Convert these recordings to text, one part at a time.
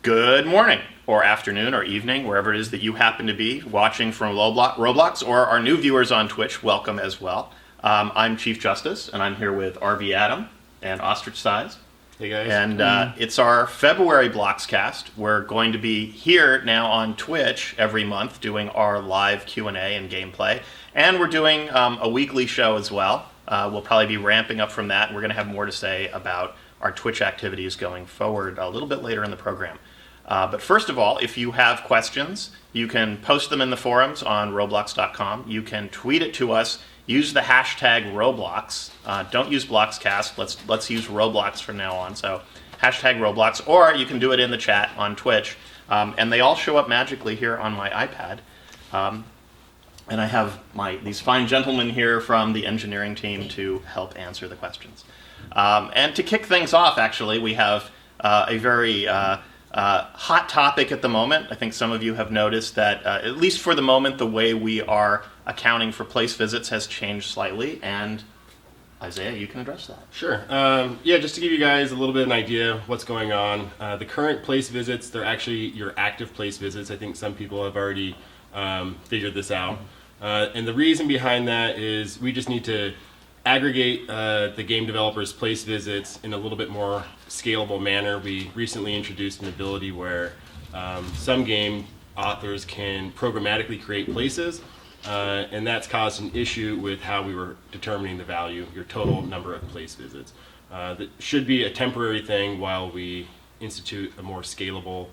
Good morning, or afternoon, or evening, wherever it is that you happen to be watching from Roblox, or our new viewers on Twitch, welcome as well. I'm Chief Justice, and I'm here with RV Adam and Ostrich Size. Hey guys. And it's our February Bloxcast. We're going to be here now on Twitch every month doing our live Q&A and gameplay. And we're doing a weekly show as well. We'll probably be ramping up from that. We're going to have more to say about our Twitch activities going forward a little bit later in the program. But first of all, if you have questions, you can post them in the forums on Roblox.com. You can tweet it to us. Use the hashtag Roblox. Don't use Bloxcast. Let's use Roblox from now on. So hashtag Roblox, or you can do it in the chat on Twitch. And they all show up magically here on my iPad. And I have these fine gentlemen here from the engineering team to help answer the questions. And to kick things off, actually, we have a very hot topic at the moment. I think some of you have noticed that, at least for the moment, the way we are accounting for place visits has changed slightly. And Isaiah, you can address that. Sure. Yeah, just to give you guys a little bit of an idea of what's going on. The current place visits, they're actually your active place visits. I think some people have already figured this out. And the reason behind that is we just need to aggregate the game developers' place visits in a little bit more scalable manner. We recently introduced an ability where some game authors can programmatically create places, and that's caused an issue with how we were determining the value, your total number of place visits. That should be a temporary thing while we institute a more scalable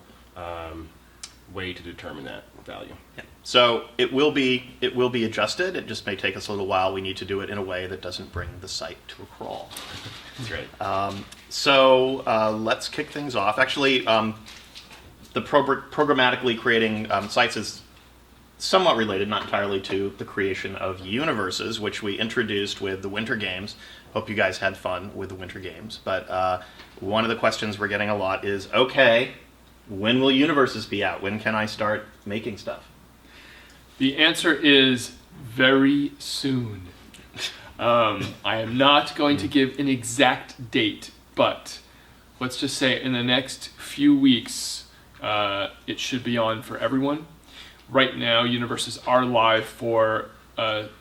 way to determine that value. Yeah. So it will be adjusted. It just may take us a little while. We need to do it in a way that doesn't bring the site to a crawl. That's right. So let's kick things off. Actually, the programmatically creating sites is somewhat related, not entirely, to the creation of universes, which we introduced with the Winter Games. Hope you guys had fun with the Winter Games. But one of the questions we're getting a lot is, okay, when will universes be out? When can I start making stuff? The answer is very soon. I am not going to give an exact date, but let's just say in the next few weeks, it should be on for everyone. Right now, universes are live for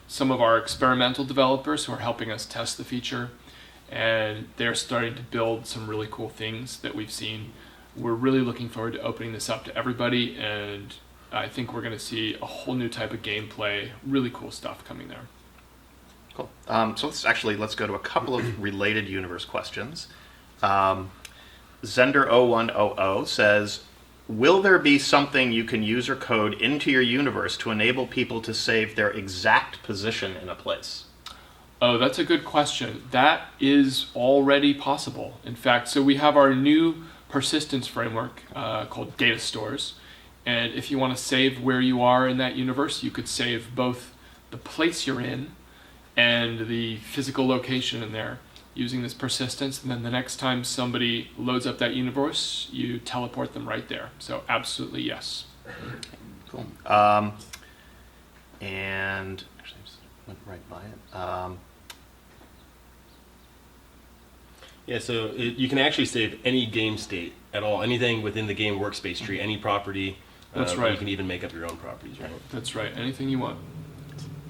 some of our experimental developers who are helping us test the feature, and they're starting to build some really cool things that we've seen. We're really looking forward to opening this up to everybody, and I think we're going to see a whole new type of gameplay, really cool stuff coming there. Cool. So let's go to a couple of related universe questions. Zender0100 says, will there be something you can use or code into your universe to enable people to save their exact position in a place? Oh, that's a good question. That is already possible. In fact, so we have our new persistence framework called data stores. And if you want to save where you are in that universe, you could save both the place you're in and the physical location in there using this persistence. And then the next time somebody loads up that universe, you teleport them right there. So absolutely yes. Cool. And actually, I just went right by it. Yeah, so you can actually save any game state at all, anything within the game workspace tree, any property. That's right. You can even make up your own properties, right? That's right. Anything you want.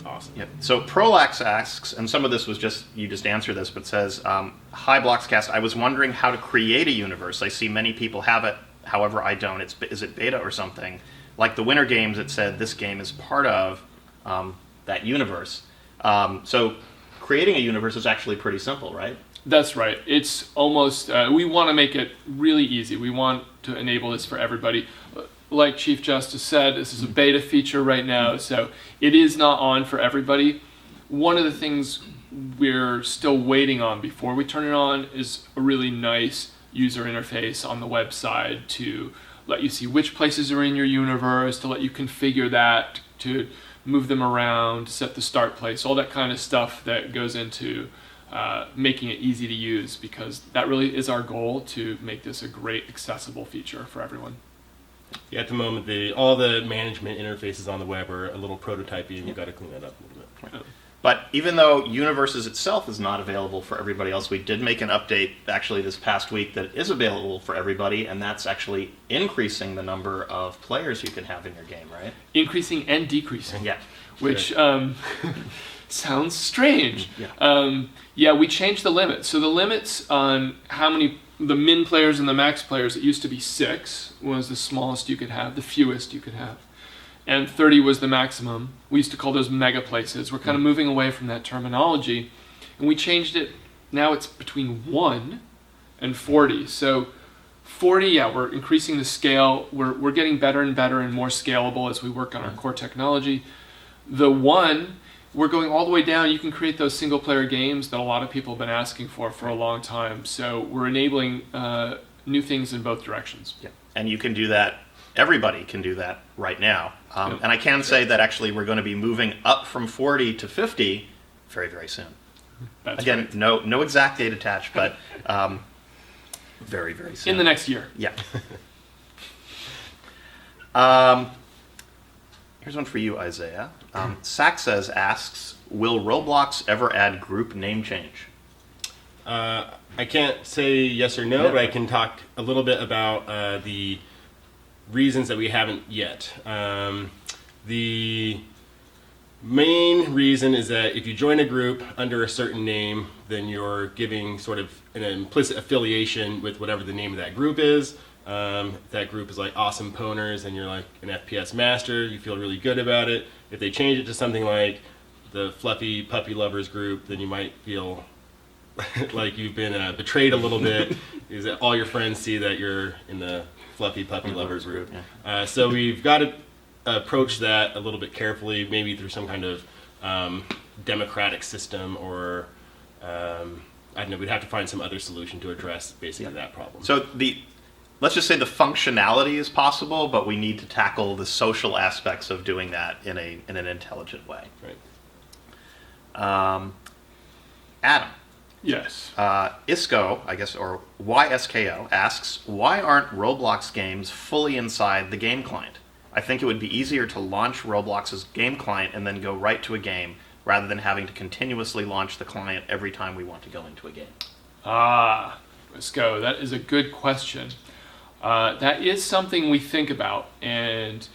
Awesome. Yep. So Prolax asks, and some of this was you just answer this, but says, hi Bloxcast, I was wondering how to create a universe. I see many people have it, however I don't. Is it beta or something? Like the Winter Games, it said this game is part of that universe. So creating a universe is actually pretty simple, right? That's right. It's almost, we want to make it really easy. We want to enable this for everybody. Like Chief Justice said, this is a beta feature right now, so it is not on for everybody. One of the things we're still waiting on before we turn it on is a really nice user interface on the website to let you see which places are in your universe, to let you configure that, to move them around, set the start place, all that kind of stuff that goes into making it easy to use, because that really is our goal, to make this a great accessible feature for everyone. Yeah, at the moment, all the management interfaces on the web are a little prototypey, and you've got to clean that up a little bit. But even though Universes itself is not available for everybody else, we did make an update actually this past week that is available for everybody, and that's actually increasing the number of players you can have in your game, right? Increasing and decreasing. Yeah. Which sounds strange. Yeah. Yeah, we changed the limit. So the limits on how many, the min players and the max players, it used to be 6 was the smallest you could have, the fewest you could have. And 30 was the maximum. We used to call those mega places. We're kind of moving away from that terminology. And we changed it, now it's between 1 and 40. So 40, yeah, we're increasing the scale. We're getting better and better and more scalable as we work on our core technology. The 1, we're going all the way down. You can create those single player games that a lot of people have been asking for a long time. So we're enabling new things in both directions. Yeah. And you can do that. Everybody can do that right now. And I can say that actually we're going to be moving up from 40 to 50 very, very soon. That's Again, right. no exact date attached, but very, very soon. In the next year. Yeah. Here's one for you, Isaiah. Saxes asks, will Roblox ever add group name change? I can't say yes or no, Yeah. but I can talk a little bit about the reasons that we haven't yet. The main reason is that if you join a group under a certain name, then you're giving sort of an implicit affiliation with whatever the name of that group is. If that group is like Awesome Pwners and you're like an FPS master, you feel really good about it. If they change it to something like the Fluffy Puppy Lovers group, then you might feel like you've been betrayed a little bit, is that all your friends see that you're in the Fluffy Puppy Lovers group. Yeah. So we've got to approach that a little bit carefully, maybe through some kind of democratic system, or I don't know, we'd have to find some other solution to address basically that problem. So let's just say the functionality is possible, but we need to tackle the social aspects of doing that in an intelligent way. Right. Adam. Yes. Isco, I guess, or YSKO, asks, why aren't Roblox games fully inside the game client? I think it would be easier to launch Roblox's game client and then go right to a game, rather than having to continuously launch the client every time we want to go into a game. Let's go. That is a good question. That is something we think about. And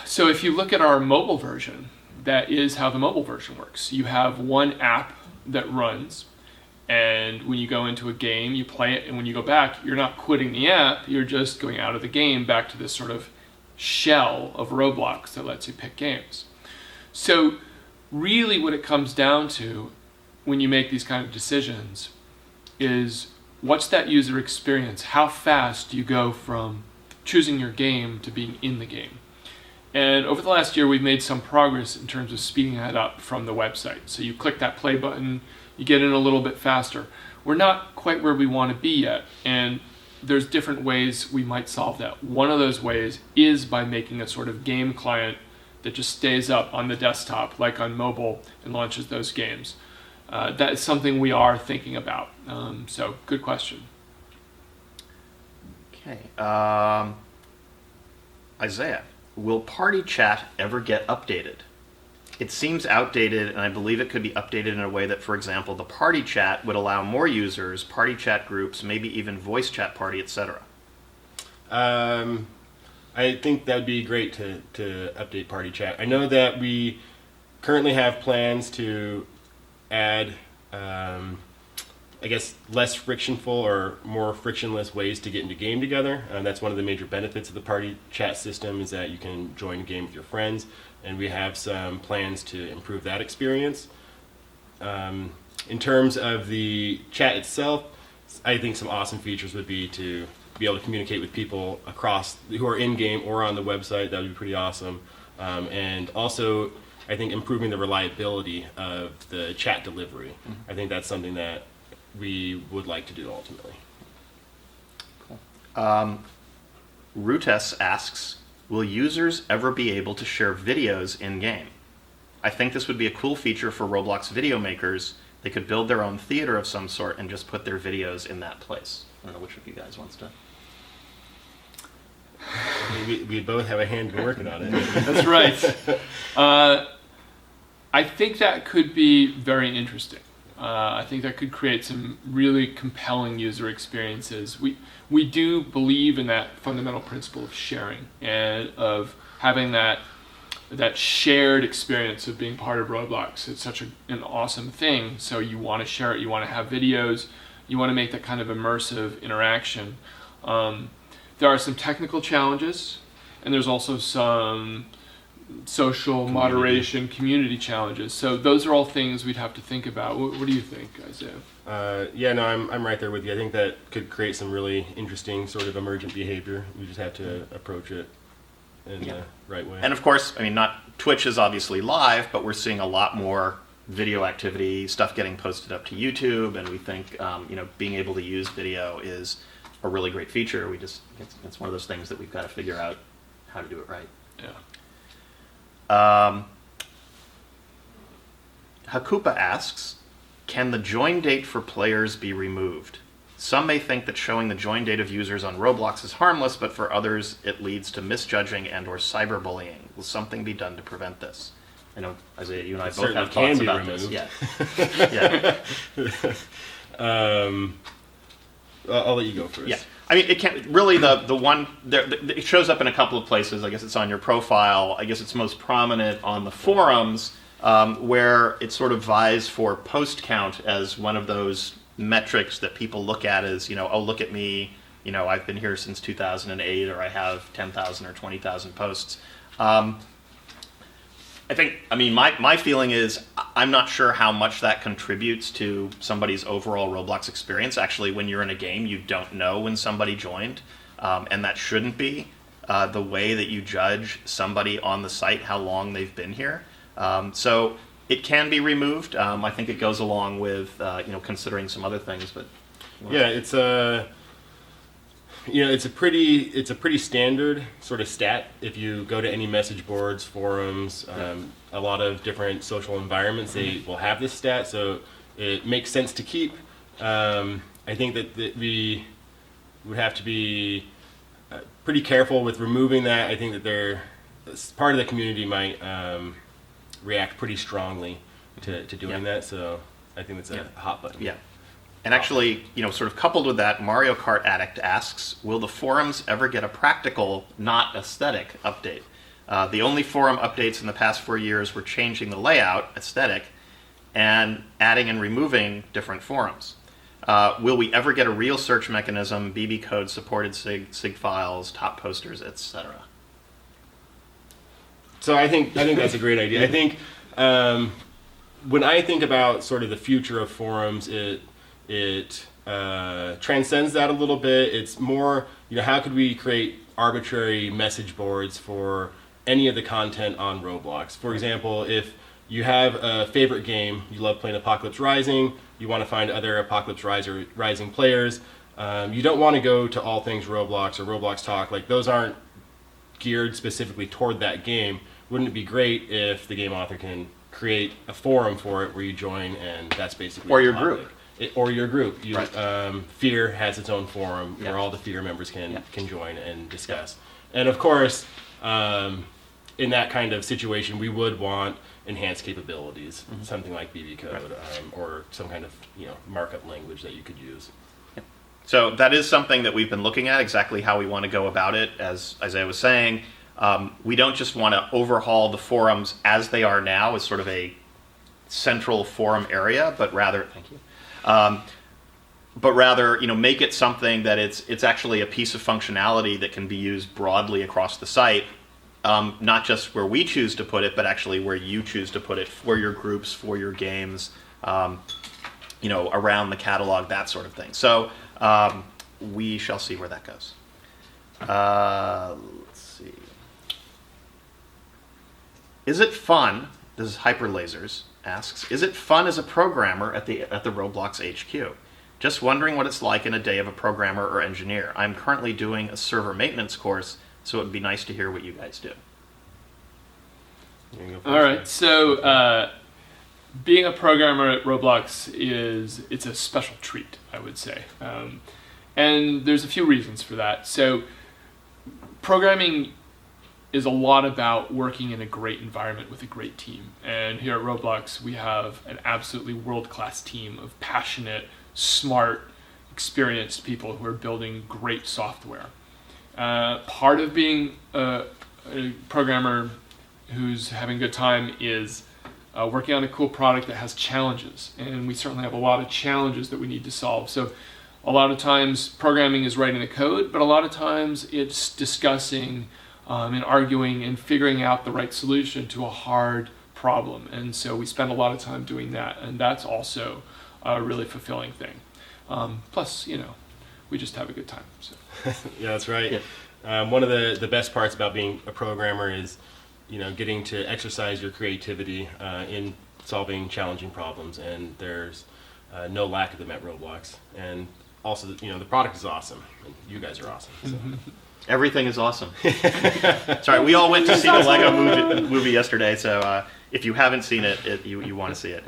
so if you look at our mobile version, that is how the mobile version works. You have one app that runs, and when you go into a game, you play it, and when you go back, you're not quitting the app, you're just going out of the game back to this sort of shell of Roblox that lets you pick games. So really what it comes down to when you make these kind of decisions is, what's that user experience? How fast do you go from choosing your game to being in the game? And over the last year, we've made some progress in terms of speeding that up from the website. So you click that play button, you get in a little bit faster. We're not quite where we want to be yet, and there's different ways we might solve that. One of those ways is by making a sort of game client that just stays up on the desktop, like on mobile, and launches those games. That is something we are thinking about. So good question. Okay. Isaiah, will party chat ever get updated? It seems outdated, and I believe it could be updated in a way that, for example, the party chat would allow more users, party chat groups, maybe even voice chat party, etc. I think that would be great to update party chat. I know that we currently have plans to add, I guess, less frictionful or more frictionless ways to get into game together. That's one of the major benefits of the party chat system, is that you can join a game with your friends, and we have some plans to improve that experience. In terms of the chat itself, I think some awesome features would be to be able to communicate with people across who are in game or on the website. That would be pretty awesome. And also, I think improving the reliability of the chat delivery. I think that's something that we would like to do ultimately. Cool. Rutes asks, will users ever be able to share videos in-game? I think this would be a cool feature for Roblox video makers. They could build their own theater of some sort and just put their videos in that place. I don't know which of you guys wants to. We both have a hand in working on it. That's right. I think that could be very interesting. I think that could create some really compelling user experiences. We do believe in that fundamental principle of sharing and of having that shared experience of being part of Roblox. It's such an awesome thing. So you want to share it. You want to have videos. You want to make that kind of immersive interaction. There are some technical challenges, and there's also some social moderation, community challenges. So those are all things we'd have to think about. What do you think, Isaiah? Yeah, no, I'm right there with you. I think that could create some really interesting sort of emergent behavior. We just have to approach it in the right way. And of course, I mean, not Twitch is obviously live, but we're seeing a lot more video activity, stuff getting posted up to YouTube, and we think being able to use video is a really great feature. It's one of those things that we've got to figure out how to do it right. Yeah. Hakupa asks, can the join date for players be removed? Some may think that showing the join date of users on Roblox is harmless, but for others it leads to misjudging and or cyberbullying. Will something be done to prevent this? I know, Isaiah, you and I both have thoughts about this. Yeah. I'll let you go first. Yeah. I mean, it can't really it shows up in a couple of places. I guess it's on your profile. I guess it's most prominent on the forums, where it sort of vies for post count as one of those metrics that people look at as, oh, look at me, I've been here since 2008, or I have 10,000 or 20,000 posts. My feeling is I'm not sure how much that contributes to somebody's overall Roblox experience. Actually, when you're in a game, you don't know when somebody joined, and that shouldn't be the way that you judge somebody on the site, how long they've been here. So it can be removed. I think it goes along with considering some other things, but yeah, it's a pretty standard sort of stat. If you go to any message boards, forums, a lot of different social environments, they will have this stat, so it makes sense to keep. I think that we would have to be pretty careful with removing that. I think that part of the community might react pretty strongly to doing that, so I think that's a hot button. Yeah. And actually, sort of coupled with that, Mario Kart Addict asks, will the forums ever get a practical, not aesthetic update? The only forum updates in the past 4 years were changing the layout, aesthetic, and adding and removing different forums. Will we ever get a real search mechanism, BB code, supported SIG files, top posters, etc.? So I think that's a great idea. I think when I think about sort of the future of forums, it transcends that a little bit. It's more, how could we create arbitrary message boards for any of the content on Roblox? For example, if you have a favorite game, you love playing Apocalypse Rising, you want to find other Apocalypse Rising players, you don't want to go to All Things Roblox or Roblox Talk. Like, those aren't geared specifically toward that game. Wouldn't it be great if the game author can create a forum for it where you join, and that's basically or your group? Or your group. Right. Fear has its own forum where all the Fear members can join and discuss. And of course, in that kind of situation, we would want enhanced capabilities, something like BB code, or some kind of markup language that you could use. So that is something that we've been looking at, exactly how we want to go about it. As Isaiah was saying, we don't just want to overhaul the forums as they are now as sort of a central forum area, but rather, make it something that it's actually a piece of functionality that can be used broadly across the site, not just where we choose to put it, but actually where you choose to put it for your groups, for your games, around the catalog, that sort of thing. So we shall see where that goes. Let's see. Is it fun? This is Hyperlasers asks. Is it fun as a programmer at the Roblox HQ? Just wondering what it's like in a day of a programmer or engineer. I'm currently doing a server maintenance course, so it would be nice to hear what you guys do. All right. So being a programmer at Roblox it's a special treat, I would say, and there's a few reasons for that. So programming is a lot about working in a great environment with a great team. And here at Roblox, we have an absolutely world-class team of passionate, smart, experienced people who are building great software. Part of being a programmer who's having a good time is working on a cool product that has challenges. And we certainly have a lot of challenges that we need to solve. So a lot of times programming is writing the code, but a lot of times it's discussing and arguing and figuring out the right solution to a hard problem. And so we spend a lot of time doing that, and that's also a really fulfilling thing. Plus, we just have a good time. So. Yeah, that's right. Yeah. One of the best parts about being a programmer is, getting to exercise your creativity in solving challenging problems, and there's no lack of them at Roblox. And also, the product is awesome, and you guys are awesome. So. Everything is awesome. Sorry, we all went to see the Lego movie yesterday, so if you haven't seen it, you want to see it.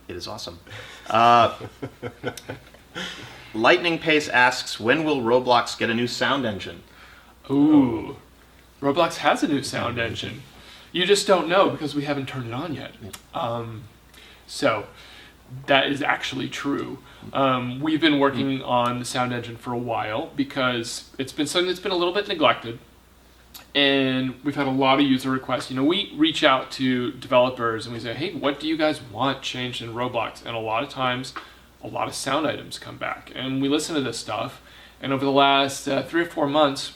It is awesome. Lightning Pace asks, when will Roblox get a new sound engine? Ooh, Roblox has a new sound engine. You just don't know because we haven't turned it on yet. So that is actually true. We've been working on the sound engine for a while because it's been something that's been a little bit neglected, and we've had a lot of user requests. We reach out to developers and we say, hey, what do you guys want changed in Roblox? And a lot of times, a lot of sound items come back, and we listen to this stuff. And over the last 3 or 4 months,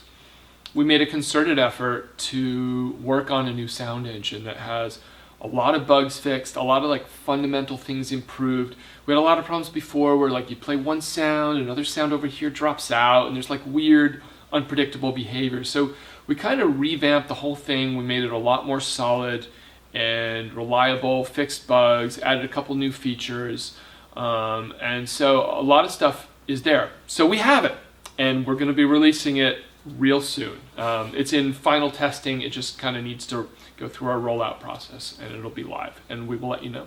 we made a concerted effort to work on a new sound engine that has a lot of bugs fixed, a lot of fundamental things improved. We had a lot of problems before where you play one sound, another sound over here drops out, and there's weird, unpredictable behavior. So we kind of revamped the whole thing. We made it a lot more solid and reliable, fixed bugs, added a couple new features. And so a lot of stuff is there. So we have it, and we're going to be releasing it real soon. It's in final testing. It just kind of needs to go through our rollout process, and it'll be live, and we will let you know.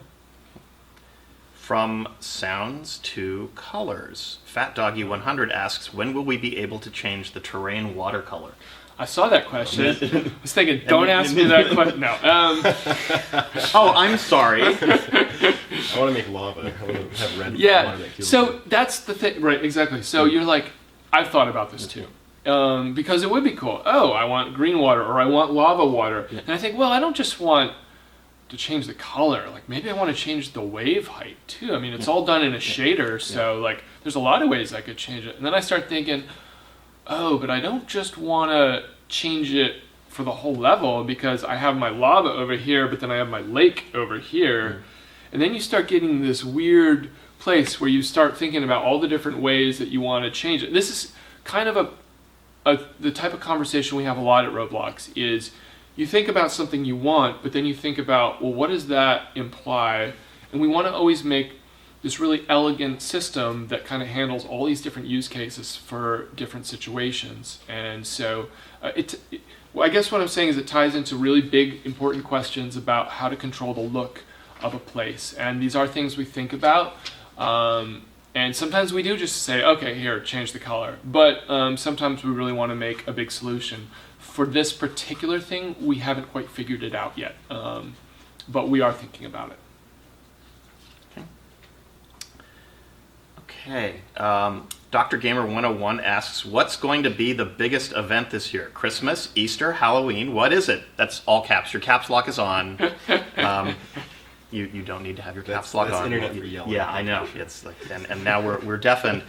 From sounds to colors, Fat Doggy 100 asks, when will we be able to change the terrain watercolor? I saw that question. I was thinking, don't ask me that question. No. Oh, I'm sorry. I want to make lava. I want to have red water that kills so you. that's the thing. Right, exactly. So you're I've thought about this too. Because it would be cool. Oh, I want green water, or I want lava water. Yeah. And I think, well, I don't just want to change the color. Maybe I want to change the wave height too. I mean, it's all done in a shader, so there's a lot of ways I could change it. And then I start thinking, oh, but I don't just want to change it for the whole level because I have my lava over here, but then I have my lake over here. And then you start getting this weird place where you start thinking about all the different ways that you want to change it. This is kind of the type of conversation we have a lot at Roblox is you think about something you want, but then you think about, well, what does that imply? And we want to always make this really elegant system that kind of handles all these different use cases for different situations. And so I guess what I'm saying is it ties into really big, important questions about how to control the look of a place. And these are things we think about. And sometimes we do just say, okay, here, change the color. But sometimes we really want to make a big solution. For this particular thing, we haven't quite figured it out yet. But we are thinking about it. Okay. Dr. Gamer 101 asks, what's going to be the biggest event this year? Christmas, Easter, Halloween? What is it? That's all caps. Your caps lock is on. You don't need to have your caps lock on. Internet for yelling. Yeah, I know. It's and now we're deafened.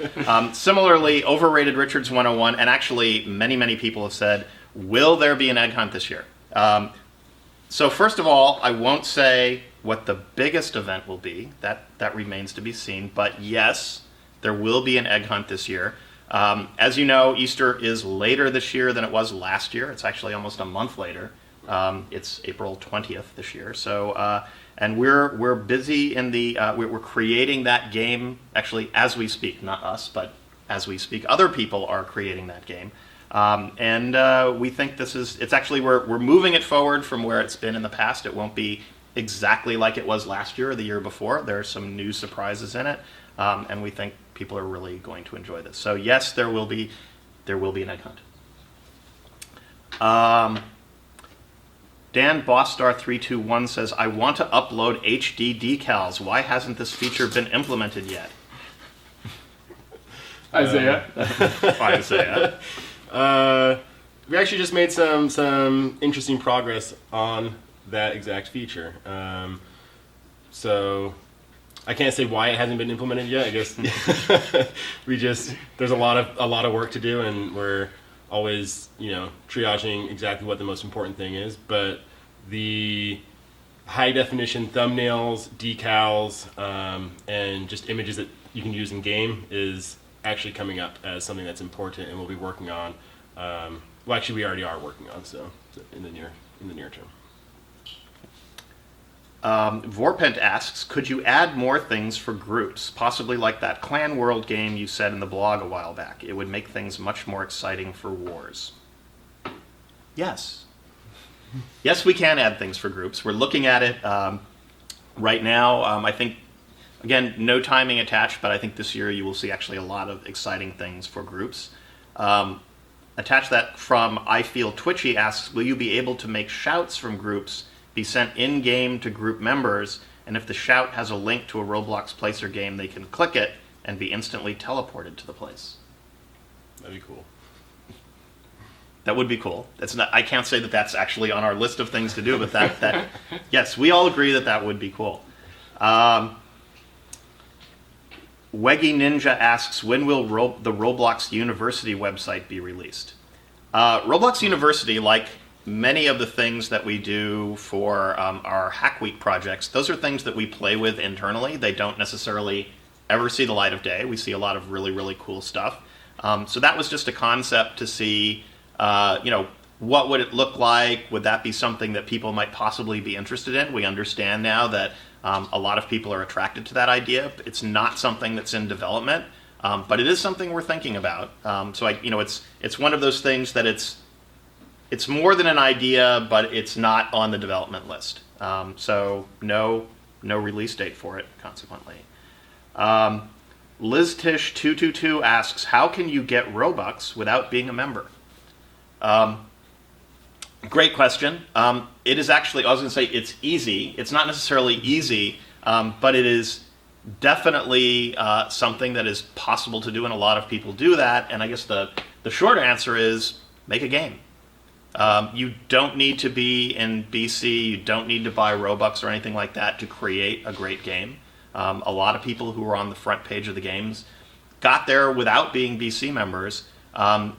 Similarly, Overrated Richards 101, and actually many people have said, will there be an egg hunt this year? So first of all, I won't say what the biggest event will be. That remains to be seen. But yes, there will be an egg hunt this year. As you know, Easter is later this year than it was last year. It's actually almost a month later. It's April 20th this year. So, and we're busy in the we're creating that game actually as we speak. Not us, but as we speak, other people are creating that game. And we think it's actually we're moving it forward from where it's been in the past. It won't be exactly like it was last year or the year before. There are some new surprises in it, and we think people are really going to enjoy this. So yes, there will be an egg hunt. Dan Bosstar321 says, I want to upload HD decals. Why hasn't this feature been implemented yet? Isaiah. Isaiah. We actually just made some interesting progress on that exact feature. So I can't say why it hasn't been implemented yet. I guess there's a lot of work to do, and we're always triaging exactly what the most important thing is. But the high definition thumbnails, decals, and just images that you can use in game is actually coming up as something that's important, and we'll be working on. Well, actually, we already are working on, so in the near term. Vorpent asks, could you add more things for groups, possibly like that Clan World game you said in the blog a while back? It would make things much more exciting for wars. Yes. Yes, we can add things for groups. We're looking at it right now. I think, again, no timing attached, but I think this year you will see actually a lot of exciting things for groups. Attach that from I Feel Twitchy asks, will you be able to make shouts from groups be sent in-game to group members, and if the shout has a link to a Roblox place or game, they can click it and be instantly teleported to the place? That'd be cool. That would be cool. That's not. I can't say that that's actually on our list of things to do, but that yes, we all agree that would be cool. Weggy Ninja asks, when will the Roblox University website be released? Roblox University, like many of the things that we do for our Hack Week projects, those are things that we play with internally. They don't necessarily ever see the light of day. We see a lot of really, really cool stuff. So that was just a concept to see, what would it look like? Would that be something that people might possibly be interested in? We understand now that a lot of people are attracted to that idea. It's not something that's in development, but it is something we're thinking about. So it's one of those things that it's more than an idea, but it's not on the development list. So no release date for it, consequently. LizTish222 asks, how can you get Robux without being a member? Great question. It is actually, I was going to say it's easy. It's not necessarily easy, but it is definitely something that is possible to do, and a lot of people do that. And I guess the short answer is make a game. You don't need to be in BC. You don't need to buy Robux or anything like that to create a great game. A lot of people who are on the front page of the games got there without being BC members.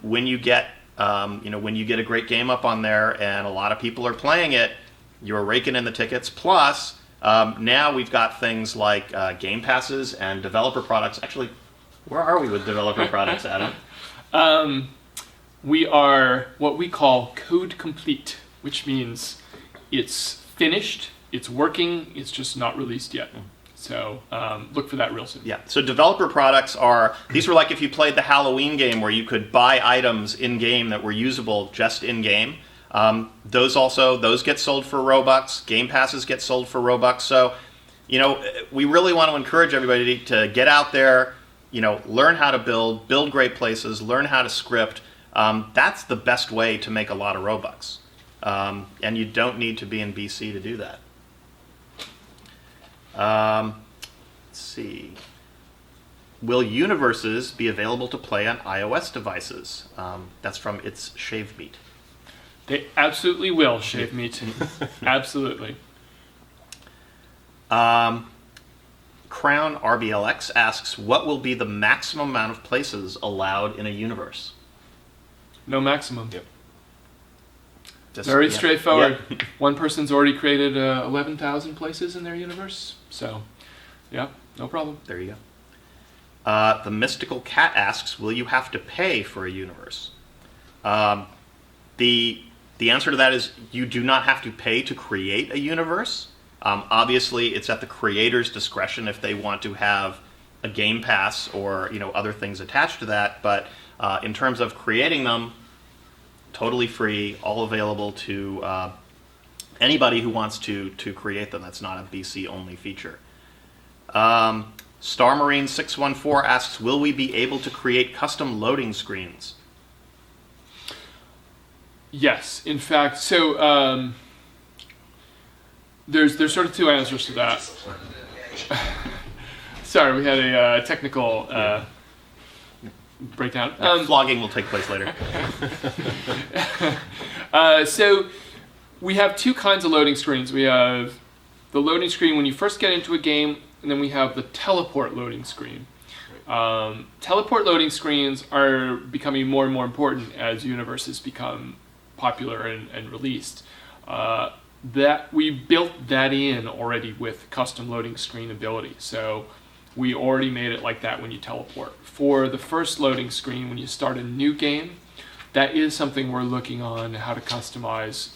When you get a great game up on there and a lot of people are playing it, you're raking in the tickets. Plus, now we've got things like game passes and developer products. Actually, where are we with developer products, Adam? We are what we call code complete, which means it's finished, it's working, it's just not released yet. So look for that real soon. Yeah, so developer products these were like if you played the Halloween game where you could buy items in-game that were usable just in-game. Those get sold for Robux. Game passes get sold for Robux. So, we really want to encourage everybody to get out there, learn how to build great places, learn how to script. That's the best way to make a lot of Robux. And you don't need to be in BC to do that. Let's see. Will universes be available to play on iOS devices? That's from It's Shave Meat. They absolutely will, Shave Meat. Absolutely. Crown RBLX asks, what will be the maximum amount of places allowed in a universe? No maximum. Yep. Very straightforward. Yep. One person's already created 11,000 places in their universe. So, yeah, no problem. There you go. The Mystical Cat asks, will you have to pay for a universe? The answer to that is you do not have to pay to create a universe. Obviously, it's at the creator's discretion if they want to have a game pass or other things attached to that. But in terms of creating them, totally free, all available to anybody who wants to create them. That's not a BC only feature. StarMarine614 asks, will we be able to create custom loading screens? Yes, in fact, so There's sort of two answers to that. Sorry, we had a technical breakdown. Flogging will take place later. So we have two kinds of loading screens. We have the loading screen when you first get into a game, and then we have the teleport loading screen. Teleport loading screens are becoming more and more important as universes become popular and released. That we built that in already with custom loading screen ability. So we already made it like that when you teleport. For the first loading screen, when you start a new game, that is something we're looking on how to customize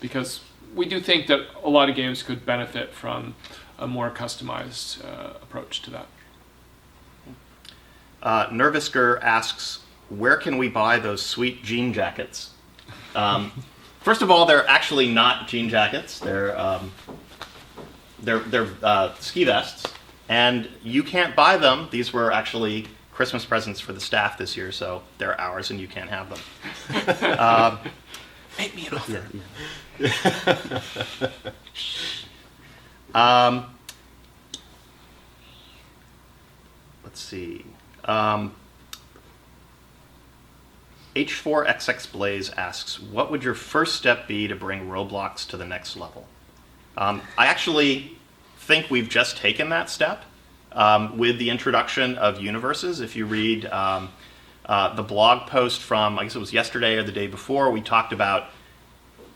because we do think that a lot of games could benefit from a more customized approach to that. Nervisker asks, where can we buy those sweet jean jackets? First of all, they're actually not jean jackets. They're ski vests, and you can't buy them. These were actually Christmas presents for the staff this year, so they're ours, and you can't have them. Make me an offer. Let's see. H4XX Blaze asks, what would your first step be to bring Roblox to the next level? I actually think we've just taken that step with the introduction of universes. If you read the blog post from, I guess it was yesterday or the day before, we talked about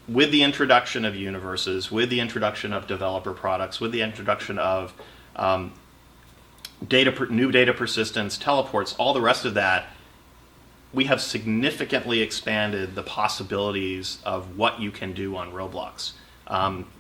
with the introduction of universes, with the introduction of developer products, with the introduction of new data persistence, teleports, all the rest of that, we have significantly expanded the possibilities of what you can do on Roblox.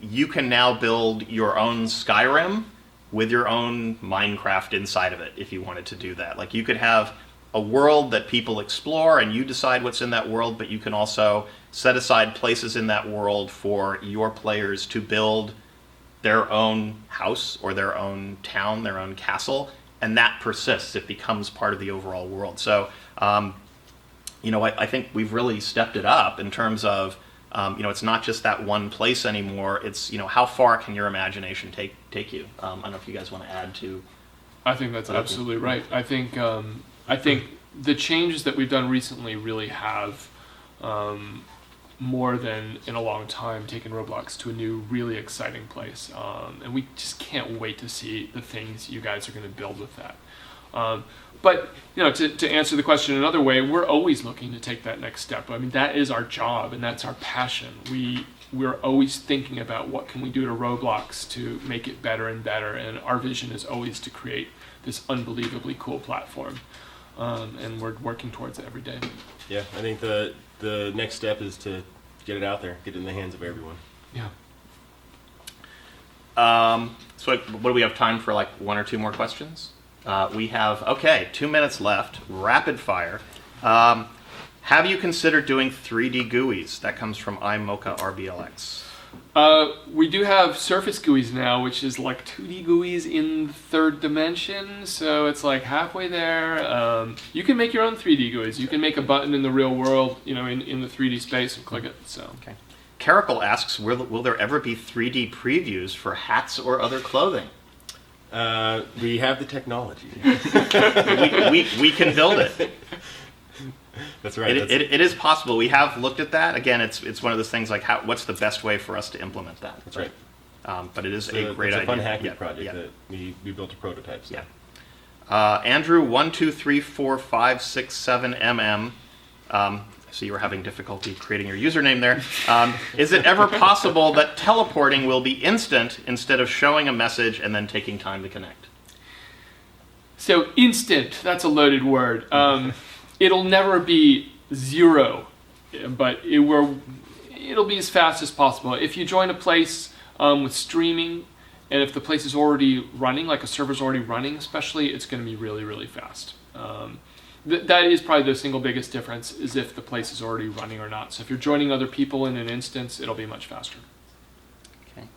You can now build your own Skyrim with your own Minecraft inside of it if you wanted to do that. Like, you could have a world that people explore and you decide what's in that world, but you can also set aside places in that world for your players to build their own house or their own town, their own castle, and that persists. It becomes part of the overall world. So, I think we've really stepped it up in terms of, it's not just that one place anymore. It's, how far can your imagination take you? I don't know if you guys want to add to. I think that's absolutely right. I think the changes that we've done recently really have more than in a long time taken Roblox to a new, really exciting place. And we just can't wait to see the things you guys are going to build with that. But to answer the question another way, we're always looking to take that next step. I mean, that is our job and that's our passion. We're always thinking about what can we do to Roblox to make it better and better. And our vision is always to create this unbelievably cool platform. And we're working towards it every day. Yeah, I think the next step is to get it out there, get it in the hands of everyone. Yeah. So what do we have time for, like one or two more questions? We have, 2 minutes left, rapid fire. Have you considered doing 3D GUIs? That comes from iMochaRBLX. We do have surface GUIs now, which is like 2D GUIs in third dimension, so it's like halfway there. You can make your own 3D GUIs. You can make a button in the real world, in the 3D space and click it. So. Okay. Caracal asks, will there ever be 3D previews for hats or other clothing? We have the technology. we can build it. That's right. It is possible. We have looked at that. Again, it's one of those things like what's the best way for us to implement that? That's right. But it is a great idea. It's a fun hacking project that we built a prototype. So. Yeah. Andrew 1234567 so you were having difficulty creating your username there. Is it ever possible that teleporting will be instant instead of showing a message and then taking time to connect? So instant, that's a loaded word. It'll never be zero, but it'll be as fast as possible. If you join a place with streaming, and if the place is already running, like a server's already running especially, it's going to be really, really fast. That is probably the single biggest difference, is if the place is already running or not. So if you're joining other people in an instance, it'll be much faster. Okay.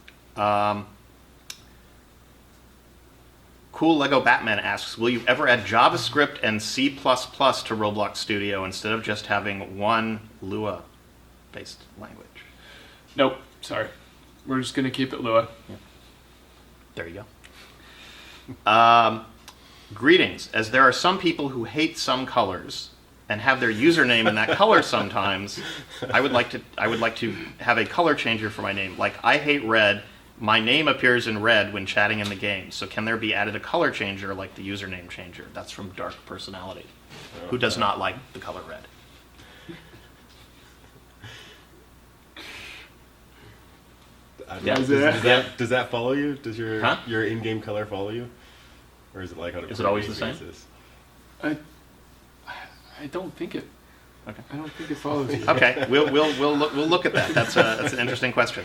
Cool Lego Batman asks, will you ever add JavaScript and C++ to Roblox Studio instead of just having one Lua-based language? Nope, sorry. We're just gonna keep it Lua. There you go. Greetings. As there are some people who hate some colors and have their username in that color sometimes, I would like to have a color changer for my name. Like, I hate red. My name appears in red when chatting in the game. So can there be added a color changer like the username changer? That's from Dark Personality, who does not like the color red. Does that follow you? Does Huh? your in-game color follow you? Or is it like on a Is it always the same? basis? I don't think it. Okay. I don't think it follows you. Okay, we'll look at that. That's an interesting question.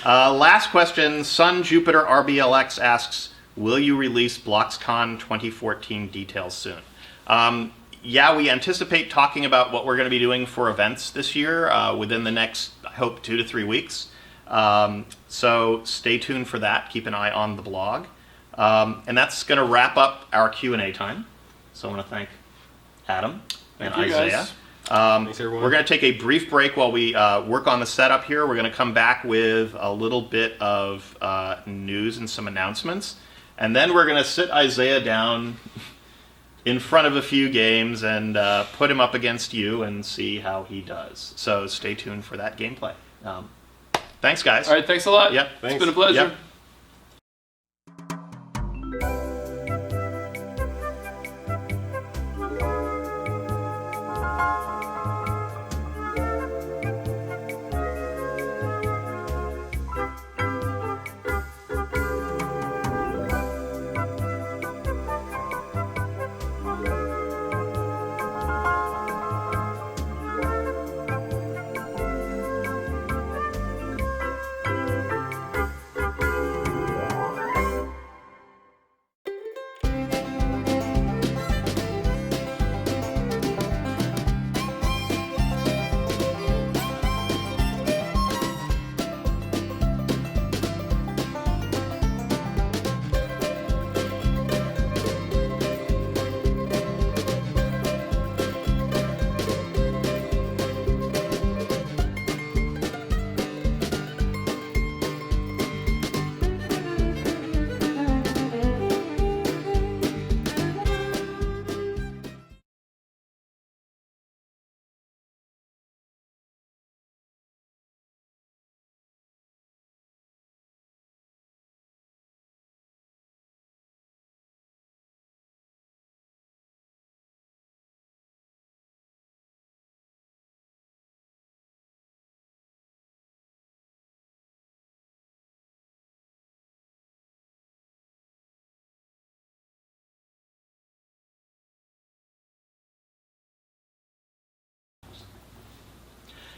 Last question. Sun Jupiter RBLX asks, will you release BloxCon 2014 details soon? Yeah, we anticipate talking about what we're going to be doing for events this year within the next, I hope, 2 to 3 weeks. So stay tuned for that. Keep an eye on the blog. And that's going to wrap up our Q&A time. So I want to thank Adam and Thank you, Isaiah. guys. Thanks, everyone. We're going to take a brief break while we work on the setup here. We're going to come back with a little bit of news and some announcements. And then we're going to sit Isaiah down in front of a few games and put him up against you and see how he does. So stay tuned for that gameplay. Thanks, guys. All right, thanks a lot. Yep. It's been a pleasure. Yep.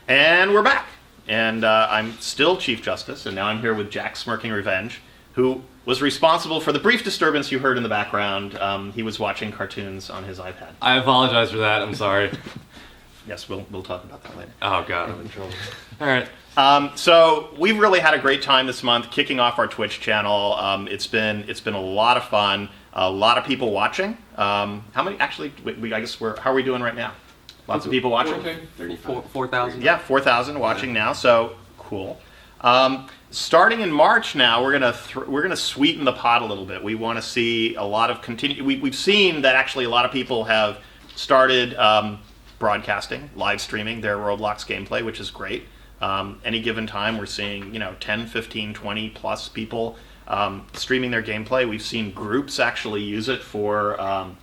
And we're back. And I'm still Chief Justice, and now I'm here with Jack Smirking Revenge, who was responsible for the brief disturbance you heard in the background. He was watching cartoons on his iPad. I apologize for that. I'm sorry. Yes, we'll talk about that later. Oh, God. I'm in trouble. All right. So we've really had a great time this month, kicking off our Twitch channel. It's been a lot of fun. A lot of people watching. How many? Actually, I guess how are we doing right now? Lots of people watching. 4,000. Yeah, 4,000 watching now. So cool. Starting in March now, we're gonna sweeten the pot a little bit. We want to see a lot of continue. We've seen that actually a lot of people have started broadcasting, live streaming their Roblox gameplay, which is great. Any given time, we're seeing 10, 15, 20 plus people streaming their gameplay. We've seen groups actually use it for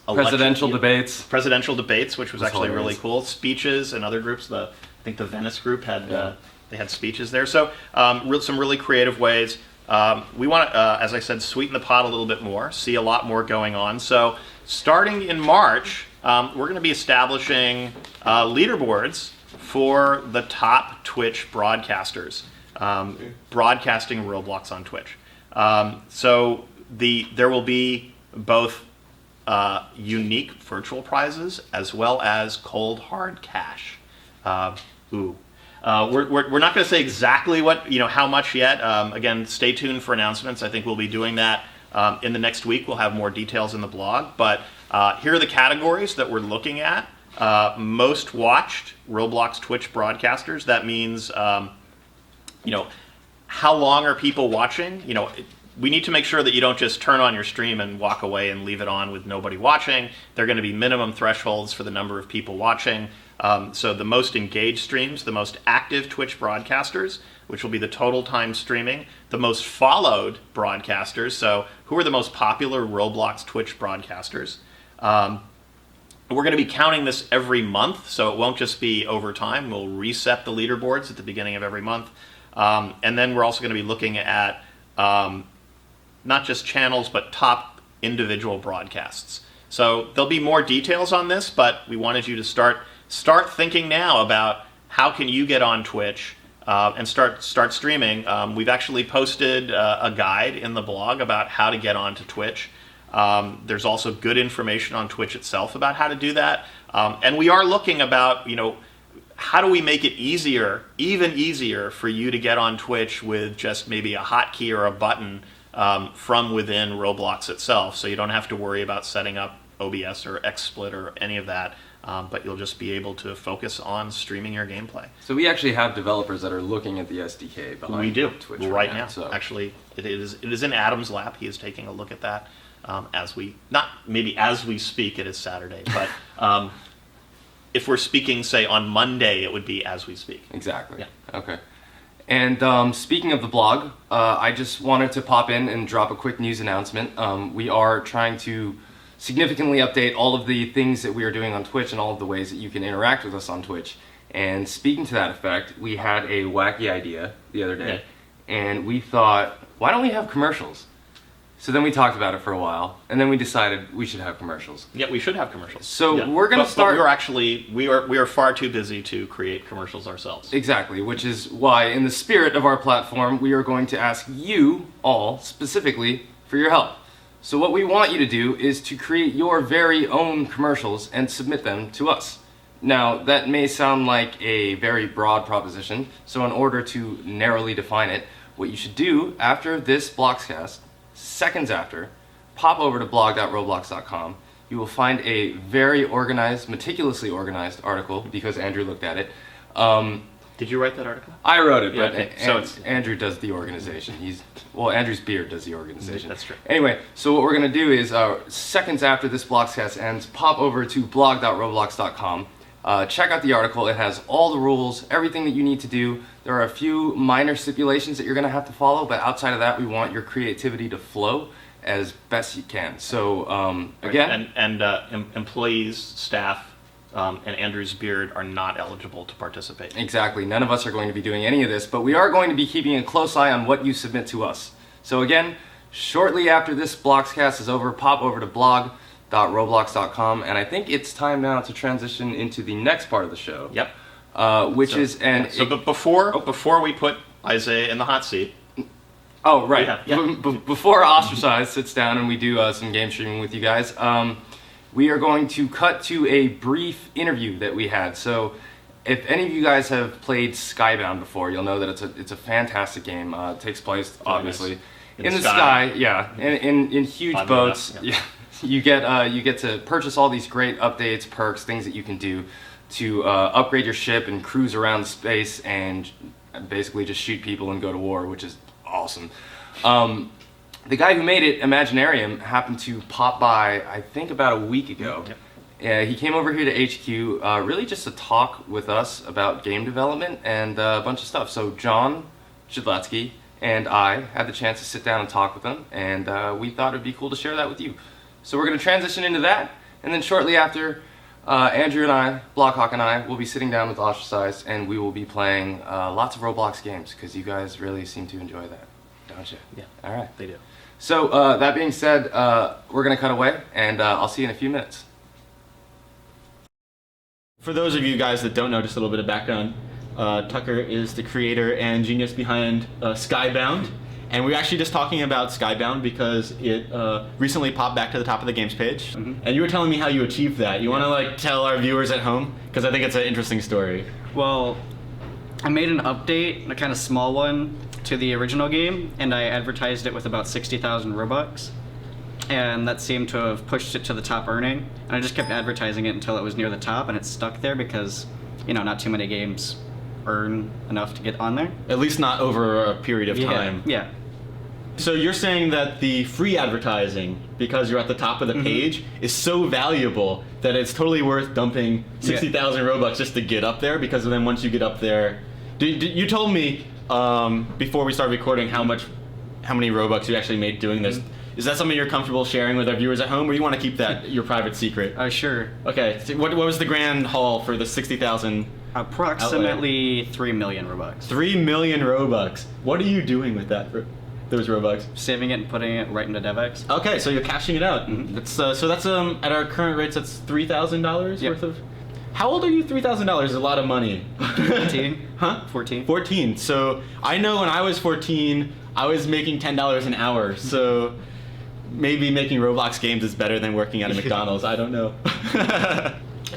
Presidential debates. Presidential debates, which was actually hilarious. really cool. Speeches and other groups. I think the Venice group had they had speeches there. So some really creative ways. We want to, as I said, sweeten the pot a little bit more. See a lot more going on. So starting in March, we're going to be establishing leaderboards for the top Twitch broadcasters broadcasting Roblox on Twitch. So there will be both unique virtual prizes as well as cold hard cash. We're not going to say exactly what how much yet. Again, stay tuned for announcements. I think we'll be doing that in the next week. We'll have more details in the blog. But here are the categories that we're looking at. Most watched Roblox Twitch broadcasters. That means how long are people watching? You know, we need to make sure that you don't just turn on your stream and walk away and leave it on with nobody watching. There are going to be minimum thresholds for the number of people watching. So the most engaged streams, the most active Twitch broadcasters, which will be the total time streaming, the most followed broadcasters, so who are the most popular Roblox Twitch broadcasters. We're going to be counting this every month, so it won't just be over time. We'll reset the leaderboards at the beginning of every month. And then we're also going to be looking at not just channels, but top individual broadcasts. So there'll be more details on this, but we wanted you to start thinking now about how can you get on Twitch and start streaming. We've actually posted a guide in the blog about how to get onto Twitch. There's also good information on Twitch itself about how to do that. And we are looking about, you know, how do we make it easier, even easier for you to get on Twitch with just maybe a hotkey or a button from within Roblox itself, so you don't have to worry about setting up OBS or XSplit or any of that, but you'll just be able to focus on streaming your gameplay. So we actually have developers that are looking at the SDK behind We do, Twitch right now. So. Actually, it is in Adam's lap. He is taking a look at that as we speak. It is Saturday, but if we're speaking, say, on Monday, it would be as we speak. Exactly. Yeah. Okay. And speaking of the blog, I just wanted to pop in and drop a quick news announcement. We are trying to significantly update all of the things that we are doing on Twitch and all of the ways that you can interact with us on Twitch. And speaking to that effect, we had a wacky idea the other day, and we thought, why don't we have commercials? So then we talked about it for a while, and then we decided we should have commercials. Yeah, we should have commercials. So we're going to start... But we are far too busy to create commercials ourselves. Exactly, which is why, in the spirit of our platform, we are going to ask you all, specifically, for your help. So what we want you to do is to create your very own commercials and submit them to us. Now, that may sound like a very broad proposition, so in order to narrowly define it, what you should do after this Bloxcast, seconds after, pop over to blog.roblox.com. You will find a very organized, meticulously organized article, because Andrew looked at it. Did you write that article? I wrote it, Yeah, but okay. So it's- Andrew does the organization. Andrew's beard does the organization. That's true. Anyway, so what we're going to do is, seconds after this Bloxcast ends, pop over to blog.roblox.com. Check out the article. It has all the rules, everything that you need to do. There are a few minor stipulations that you're going to have to follow, but outside of that, we want your creativity to flow as best you can. So, again... And employees, staff, and Andrew's beard are not eligible to participate. Exactly. None of us are going to be doing any of this, but we are going to be keeping a close eye on what you submit to us. So again, shortly after this Bloxcast is over, pop over to blog.roblox.com, and I think it's time now to transition into the next part of the show. Yep. But before we put Isaiah in the hot seat. Oh, right. Yeah. Before Ostracized sits down and we do some game streaming with you guys, we are going to cut to a brief interview that we had. So if any of you guys have played Skybound before, you'll know that it's a fantastic game. It takes place, obviously, in the sky. Yeah, in huge boats. Yeah. You get to purchase all these great updates, perks, things that you can do to upgrade your ship and cruise around space and basically just shoot people and go to war, which is awesome. The guy who made it, Imaginarium, happened to pop by, I think, about a week ago. Yep. He came over here to HQ really just to talk with us about game development and a bunch of stuff. So John Shidlatsky and I had the chance to sit down and talk with him, and we thought it would be cool to share that with you. So we're going to transition into that, and then shortly after, Andrew and I, Blockhawk and I, will be sitting down with Ostracized, and we will be playing lots of Roblox games, because you guys really seem to enjoy that, don't you? Yeah. All right. They do. So that being said, we're going to cut away, and I'll see you in a few minutes. For those of you guys that don't know, just a little bit of background, Tucker is the creator and genius behind Skybound. And we were actually just talking about Skybound because it recently popped back to the top of the games page. Mm-hmm. And you were telling me how you achieved that. You want to tell our viewers at home? Because I think it's an interesting story. Well, I made an update, a kind of small one, to the original game, and I advertised it with about 60,000 Robux. And that seemed to have pushed it to the top earning. And I just kept advertising it until it was near the top, and it stuck there because, not too many games earn enough to get on there. At least not over a period of time. Yeah. So you're saying that the free advertising, because you're at the top of the page, is so valuable that it's totally worth dumping 60,000 Robux just to get up there, because then once you get up there, you told me before we started recording how many Robux you actually made doing this. Is that something you're comfortable sharing with our viewers at home, or you want to keep that your private secret? Sure. Okay. So what was the grand haul for the 60,000? Approximately 3 million Robux. 3 million Robux. What are you doing with those Robux? Saving it and putting it right into DevX. Okay, so you're cashing it out. That's so that's at our current rates, that's $3,000 worth of. How old are you? $3,000 is a lot of money. 14. Huh? 14. 14. So I know when I was 14, I was making $10 an hour. So maybe making Roblox games is better than working at a McDonald's. I don't know.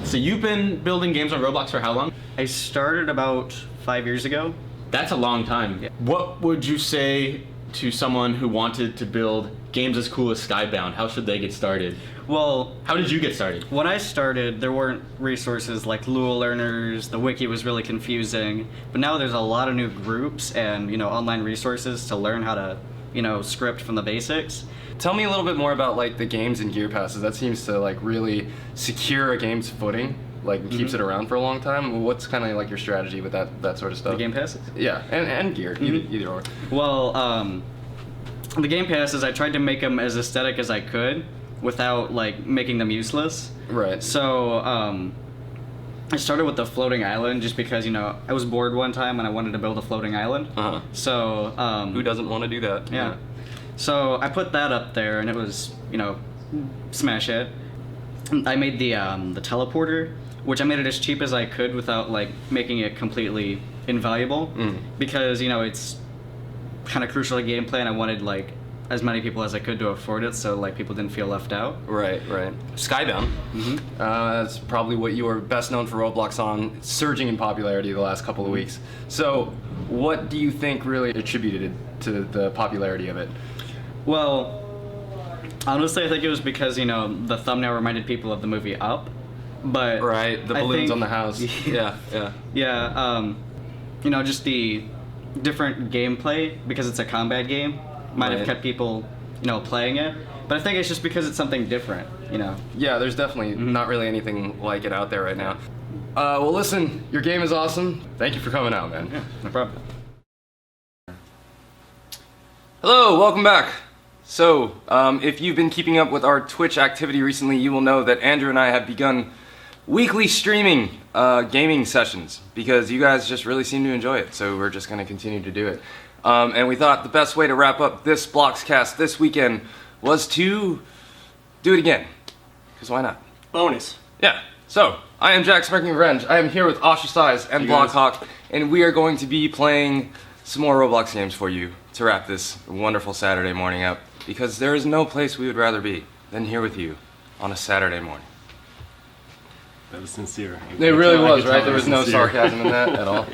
So you've been building games on Roblox for how long? I started about 5 years ago. That's a long time. Yeah. What would you say to someone who wanted to build games as cool as Skybound? How should they get started? Well, How did you get started? when I started, there weren't resources like Lua Learners. The wiki was really confusing. But now there's a lot of new groups and, online resources to learn how to, script from the basics. Tell me a little bit more about like the games and gear passes. That seems to like really secure a game's footing, like keeps it around for a long time. What's kind of like your strategy with that sort of stuff? The game passes? Yeah, and gear, either or. Well, the game passes, I tried to make them as aesthetic as I could without like making them useless. Right. So I started with the floating island just because I was bored one time and I wanted to build a floating island. Uh-huh. So Who doesn't want to do that? yeah. So I put that up there and it was smash hit. I made the teleporter, which I made it as cheap as I could without like making it completely invaluable because it's kind of crucial to gameplay and I wanted like as many people as I could to afford it, so like people didn't feel left out. Right. Skybound. That's probably what you are best known for Roblox on, surging in popularity the last couple of weeks. So, what do you think really attributed to the popularity of it? Well, honestly, I think it was because the thumbnail reminded people of the movie Up, but Right, the I balloons think- on the house. Yeah. Yeah, just the different gameplay because it's a combat game might have Right. kept people playing it. But I think it's just because it's something different. Yeah, there's definitely not really anything like it out there right now. Well, listen, your game is awesome. Thank you for coming out, man. Yeah, no problem. Hello, welcome back. So, if you've been keeping up with our Twitch activity recently, you will know that Andrew and I have begun weekly streaming gaming sessions because you guys just really seem to enjoy it. So we're just going to continue to do it. And we thought the best way to wrap up this Bloxcast this weekend was to do it again. Because why not? Bonus. Yeah. So, I am Jack Smirking Revenge. I am here with Ostracize and Blockhawk, and we are going to be playing some more Roblox games for you to wrap this wonderful Saturday morning up. Because there is no place we would rather be than here with you on a Saturday morning. That was sincere. It really I was, could right? tell There it was no sincere. sarcasm in that at all.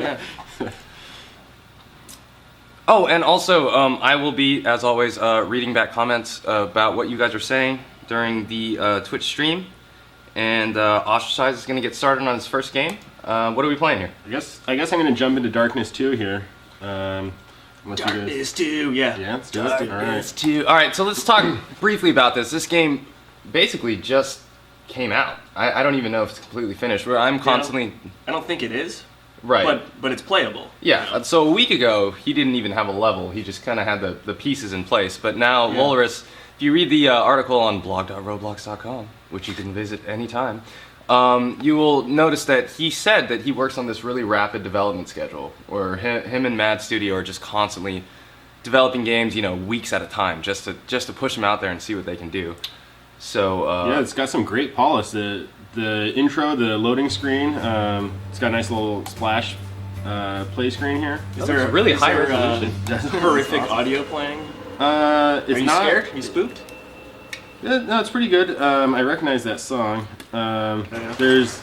Oh, and also, I will be, as always, reading back comments about what you guys are saying during the Twitch stream. And Ostracize is going to get started on his first game. What are we playing here? I guess I'm gonna jump into Darkness 2 here. Unless you guys... Darkness 2, yeah. Yeah, let's do it. Darkness Alright. 2. Alright, so let's talk briefly about this. This game basically just came out. I don't even know if it's completely finished. I'm constantly... I don't think it is. Right. But it's playable. Yeah, so a week ago, he didn't even have a level. He just kind of had the pieces in place. But now, Lolorus, if you read the article on blog.roblox.com, which you can visit anytime, you will notice that he said that he works on this really rapid development schedule, where him and Mad Studio are just constantly developing games, weeks at a time, just to push them out there and see what they can do. So Yeah, it's got some great polish. The intro, the loading screen, it's got a nice little splash play screen here. Is there really high there, resolution. horrific audio playing? It's Are you not scared? Are you spooked? No, it's pretty good. I recognize that song. There's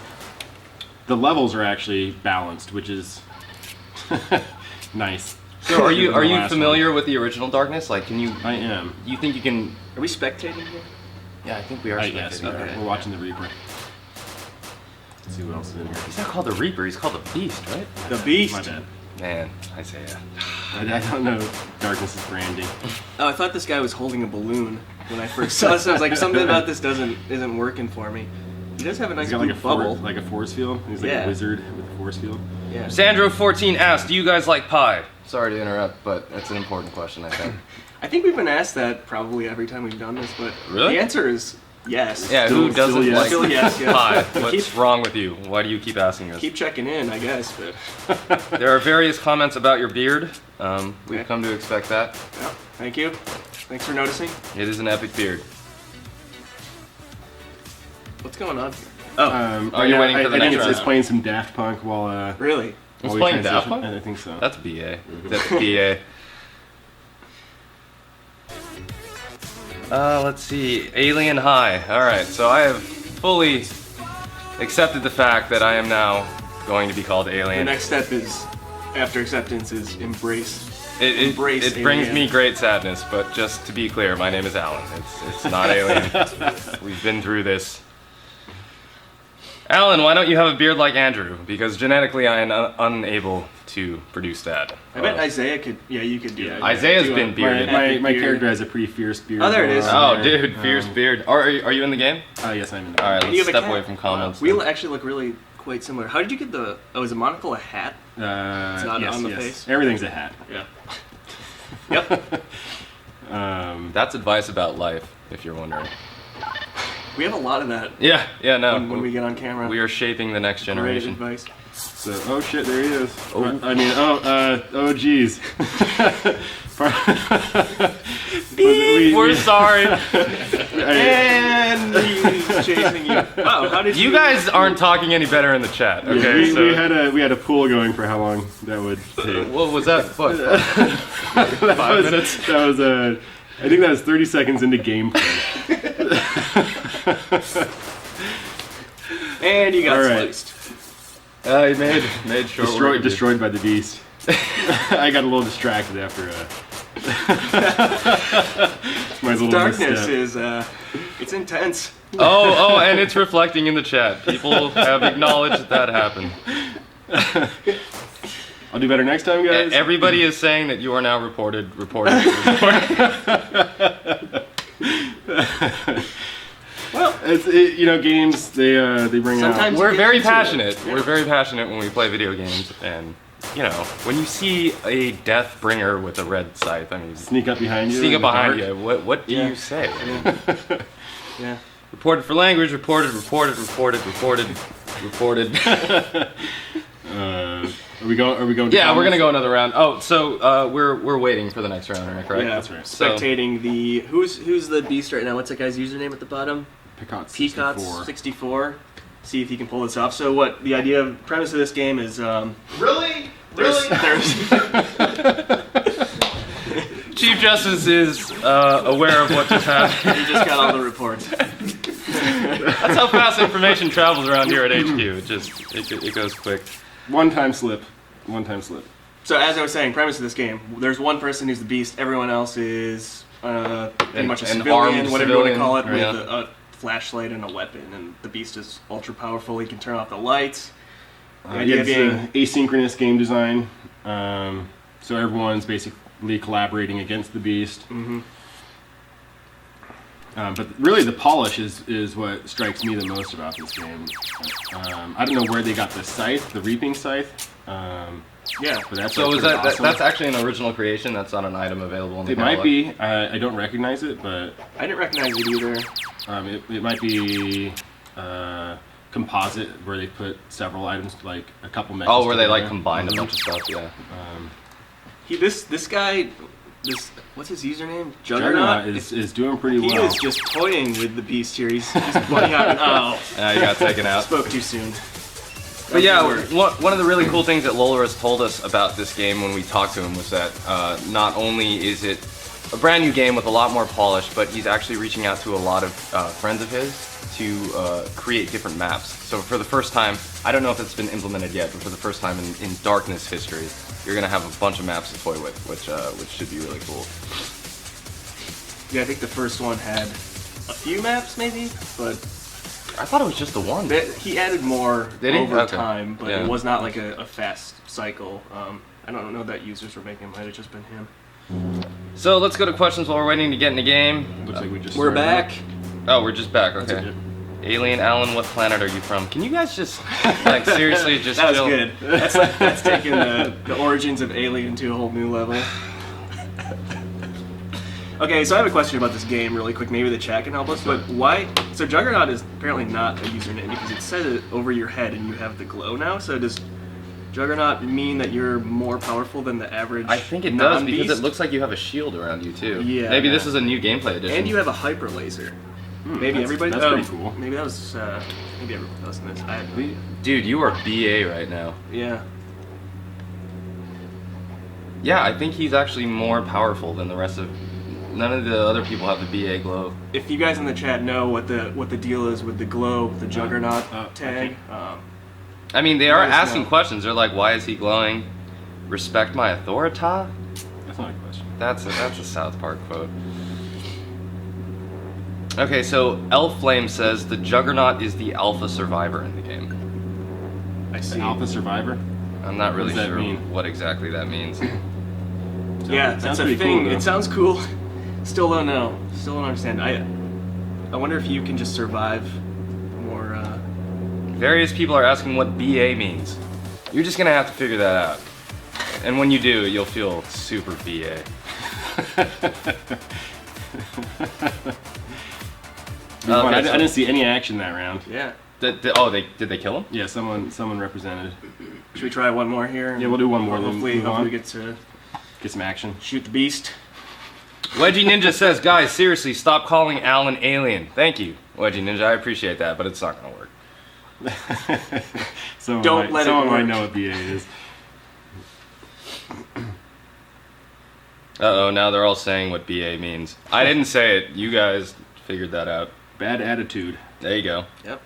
the levels are actually balanced, which is nice. So are you The last familiar with the original Darkness? Like, can you? I am. You think you can? Are we spectating here? Yeah, I think we are. I guess spectating. we're watching the replay. Let's see what else is in here. He's not called the Reaper, he's called the Beast, right? The Beast. My bad. Man, Isaiah. I don't know Darkness's branding. Oh, I thought this guy was holding a balloon when I first saw this. I was like, something about this isn't working for me. He does have a nice He's got blue like a bubble. like a force field. He's like Yeah. a wizard with a force field. Yeah. Sandro14 asked, do you guys like pie? Sorry to interrupt, but that's an important question, I think. I think we've been asked that probably every time we've done this, but Really? the answer is yes. Yeah, who Still doesn't yes. like Still yes, yeah. pie? What's Keep- wrong with you? Why do you keep asking us? Keep checking in, I guess, but There are various comments about your beard. We've Okay. come to expect that. yeah, thank you. Thanks for noticing. It is an epic beard. What's going on here? Are you yeah, waiting for the I think next it's round? playing some Daft Punk while Really? It's we playing Daft transition. Punk? I think so. That's BA. That's BA. Let's see. Alien High. Alright, so I have fully accepted the fact that I am now going to be called The Alien. next step is, after acceptance, is embrace. It embrace brings Alien. me great sadness, but just to be clear, my name is Alan. It's not Alien. We've been through this. Alan, why don't you have a beard like Andrew? Because genetically I am unable to produce that. I bet Isaiah could. Yeah, you could do it. Isaiah's Do been a- bearded. My beard. character has a pretty fierce beard. Oh, there it is. going on Oh, there. dude, fierce beard. Are you in the game? Yes, I'm in the Alright, And you let's have a step cat. away from comments. We then. actually look really quite similar. How did you get the? Oh, is a monocle a hat? It's not on the face? Everything's a hat. Yeah. Yep. That's advice about life, if you're wondering. We have a lot of that Yeah, no. when we get on camera. We are shaping the next Great generation. advice. So, oh shit, there he is. Oh. I mean, oh geez. We're sorry. And he's chasing you. Wow, how did You guys aren't talking any better in the chat, okay? we So, had a pool going for how long that would take. what was that? What? 5 minutes? That was I think that was 30 seconds into gameplay. And you got All right. sliced. He made sure. Destroyed by the beast. I got a little distracted after my little Darkness misstep. is it's intense. Oh, and it's reflecting in the chat. People have acknowledged that happened. I'll do better next time, guys. Everybody is saying that you are now reported. Well, games they bring out. Sometimes- We're get very into it. passionate. We're very passionate when we play video games, and when you see a death bringer with a red scythe, I mean, Sneak up behind you. sneak in up the behind dark. you. What do Yeah. you say? yeah. Reported for language. Reported. Are we going? Yeah, we're gonna go another round. Oh, so we're waiting for the next round, Rick, right? Yeah. That's right. So- Spectating the who's the beast right now? What's that guy's username at the bottom? Picot Peacock 64. 64. See if he can pull this off. So what the premise of this game is? Really? There's Chief Justice is aware of what just happened. he just got all the reports. That's how fast information travels around here at HQ. It goes quick. One-time slip. So as I was saying, premise of this game: there's one person who's the beast. Everyone else is pretty much a an civilian, armed whatever you want to civilian, call it, with yeah. a flashlight and a weapon. And the beast is ultra powerful. He can turn off the lights. The idea It's being, asynchronous game design. So everyone's basically collaborating against the beast. Mhm. But really, the polish is what strikes me the most about this game. I don't know where they got the scythe, the reaping scythe. yeah. But that's So like is pretty that awesome. that's actually an original creation? That's not an item available in the It might catalog? be. I don't recognize it, but I didn't recognize it either. it might be composite, where they put several items, like a couple mechs. Oh, where they together. like combined a bunch of stuff. Yeah. This guy, what's his username? Juggernaut is doing pretty He well. is just toying with the beast here. He's pointing out. Oh, You got taken out. spoke too soon. But yeah, one of the really cool things that Lolaris told us about this game when we talked to him was that not only is it a brand new game with a lot more polish, but he's actually reaching out to a lot of friends of his to create different maps. So for the first time, I don't know if it's been implemented yet, but for the first time in Darkness history, you're gonna have a bunch of maps to toy with, which should be really cool. Yeah, I think the first one had a few maps, maybe, but I thought it was just the one. He added more Did he? over Okay. time, but Yeah. it was not like a fast cycle. I don't know that users were making it. Might have just been him. So let's go to questions while we're waiting to get in the game. Looks like we just We're started back. Oh, we're just back. That's Okay. legit. Alien Alan, what planet are you from? Can you guys just like seriously just That was chill? good. That's taking the origins of Alien to a whole new level. Okay, so I have a question about this game really quick. Maybe the chat can help us. But why? So Juggernaut is apparently not a username because it says it over your head and you have the glow now. So does Juggernaut mean that you're more powerful than the average I think it does because non-beast? it looks like you have a shield around you too. Yeah. Maybe this is a new gameplay edition. And you have a hyper laser. Maybe everybody. that's pretty cool. Maybe that was. Maybe everybody else in this. I have no idea. Dude, you are BA right now. Yeah. Yeah, I think he's actually more powerful than the rest of. None of the other people have the BA glow. If you guys in the chat know what the deal is with the glow, the Juggernaut tag. I mean, they are Let us asking know. questions. They're like, "Why is he glowing? Respect my authority." That's not a question. That's a South Park quote. Okay, so Elf Flame says the Juggernaut is the alpha survivor in the game. I see. Alpha Survivor. I'm not really does that sure mean? what exactly that means. Yeah, Sounds that's a pretty thing. cool, though. It sounds cool. Still don't know. Still don't understand. I wonder if you can just survive more. Various people are asking what BA means. You're just gonna have to figure that out. And when you do, you'll feel super BA. I Okay, didn't see any action that round. Yeah. Did they kill him? Yeah, someone represented. Should we try one more here? Yeah, we'll do one more, then Hopefully, move on. we get to Get some action. shoot the beast. Wedgie Ninja says, guys, seriously, stop calling Alan alien. Thank you, Wedgie Ninja. I appreciate that, but it's not gonna work. Someone Don't let it someone might work. know what BA is. Uh-oh, now they're all saying what BA means. I didn't say it. You guys figured that out. Bad attitude. There you go. Yep.